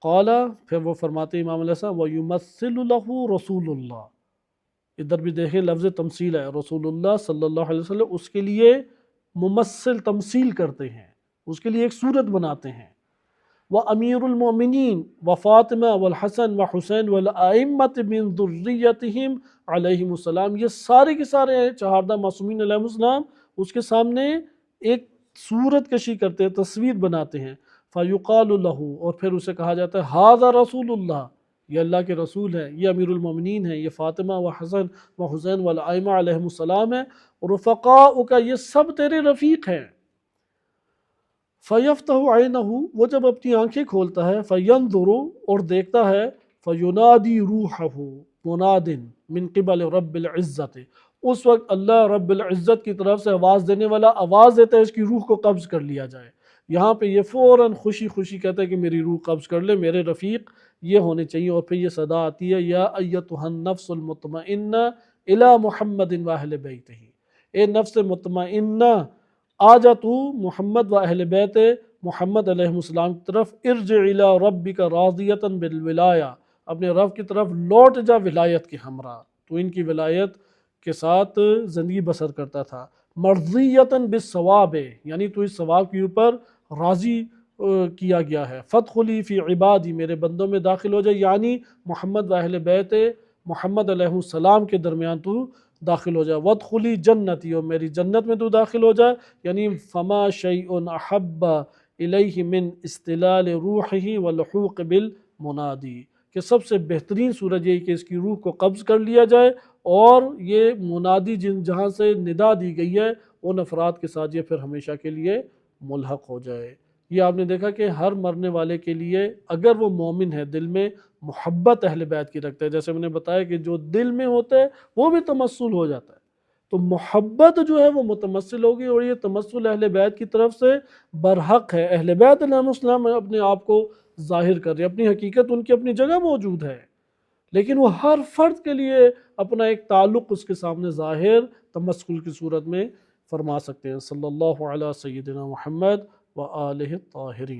قال، پھر وہ فرماتے امام علیہ السلام، وَيُمَثِّلُ لَهُ رسول اللہ، ادھر بھی دیکھیں لفظ تمثیل ہے، رسول اللہ صلی اللہ علیہ وسلم اس کے لیے ممثل، تمثیل کرتے ہیں، اس کے لیے ایک صورت بناتے ہیں۔ وَأَمِيرُ الْمُؤْمِنِينَ وَفَاطِمَةُ وَالْحَسَنُ وَحُسَيْنُ وَالْأَئِمَّةُ مِنْ ذُرِّيَّتِهِمْ علیہم السلام، یہ سارے کے سارے چہاردہ معصومین علیہ السلام اس کے سامنے ایک صورت کشی کرتے ہیں، تصویر بناتے ہیں۔ فَيُقَالُ لَهُ، اور پھر اسے کہا جاتا ہے، هَذَا رسول اللہ، یہ اللہ کے رسول ہے، یہ امیر المومنین ہے، یہ فاطمہ و حسن و حسین والائمہ علیہم السلام ہے، رفقاؤک، یہ سب تیرے رفیق ہیں۔ فَيَفْتَحُ عَيْنَهُ، وہ جب اپنی آنکھیں کھولتا ہے، فَيَنْظُرُ، اور دیکھتا ہے، فَيُنَادِي رُوحَهُ مُنَادٍ مِّن قِبَلِ رَبِّ الْعِزَّةِ، اس وقت اللہ رب العزت کی طرف سے آواز دینے والا آواز دیتا ہے اس کی روح کو قبض کر لیا جائے۔ یہاں پہ یہ فوراً خوشی خوشی کہتا ہے کہ میری روح قبض کر لے، میرے رفیق یہ ہونے چاہیے، اور پھر یہ صدا آتی ہے، یا ایتھا النفس المطمئنہ الی محمد و اہل بیتہ، اے نفس مطمئنہ آ جا تو محمد و اہل بیت محمد علیہ السلام کی طرف، ارجع الی ربک راضیۃ بالولایہ، اپنے رب کی طرف لوٹ جا ولایت کے ہمراہ، تو ان کی ولایت کے ساتھ زندگی بسر کرتا تھا۔ مرضیۃ بالثواب، یعنی تو اس ثواب کے اوپر راضی کیا گیا ہے۔ فادخلی فی عبادی، میرے بندوں میں داخل ہو جائے، یعنی محمد و اہل بیت محمد علیہ السلام کے درمیان تو داخل ہو جائے۔ وادخلی جنتی، اور میری جنت میں تو داخل ہو جائے، یعنی فما شیء احب الیہ من استلال روحہ واللحوق بالمنادی، کہ سب سے بہترین صورت یہ کہ اس کی روح کو قبض کر لیا جائے اور یہ منادی جہاں سے ندا دی گئی ہے ان افراد کے ساتھ یہ پھر ہمیشہ کے لیے ملحق ہو جائے۔ یہ آپ نے دیکھا کہ ہر مرنے والے کے لیے اگر وہ مومن ہے، دل میں محبت اہل بیت کی رکھتا ہے، جیسے میں نے بتایا کہ جو دل میں ہوتا ہے وہ بھی تمثل ہو جاتا ہے، تو محبت جو ہے وہ متمثل ہوگی، اور یہ تمثل اہل بیت کی طرف سے برحق ہے۔ اہل بیت علیہ السلام اپنے آپ کو ظاہر کر رہے ہیں، اپنی حقیقت ان کی اپنی جگہ موجود ہے، لیکن وہ ہر فرد کے لیے اپنا ایک تعلق اس کے سامنے ظاہر تمثل کی صورت میں فرما سکتے ہیں۔ صلی اللہ علیہ سیدنا محمد و آلہ الطاہرین۔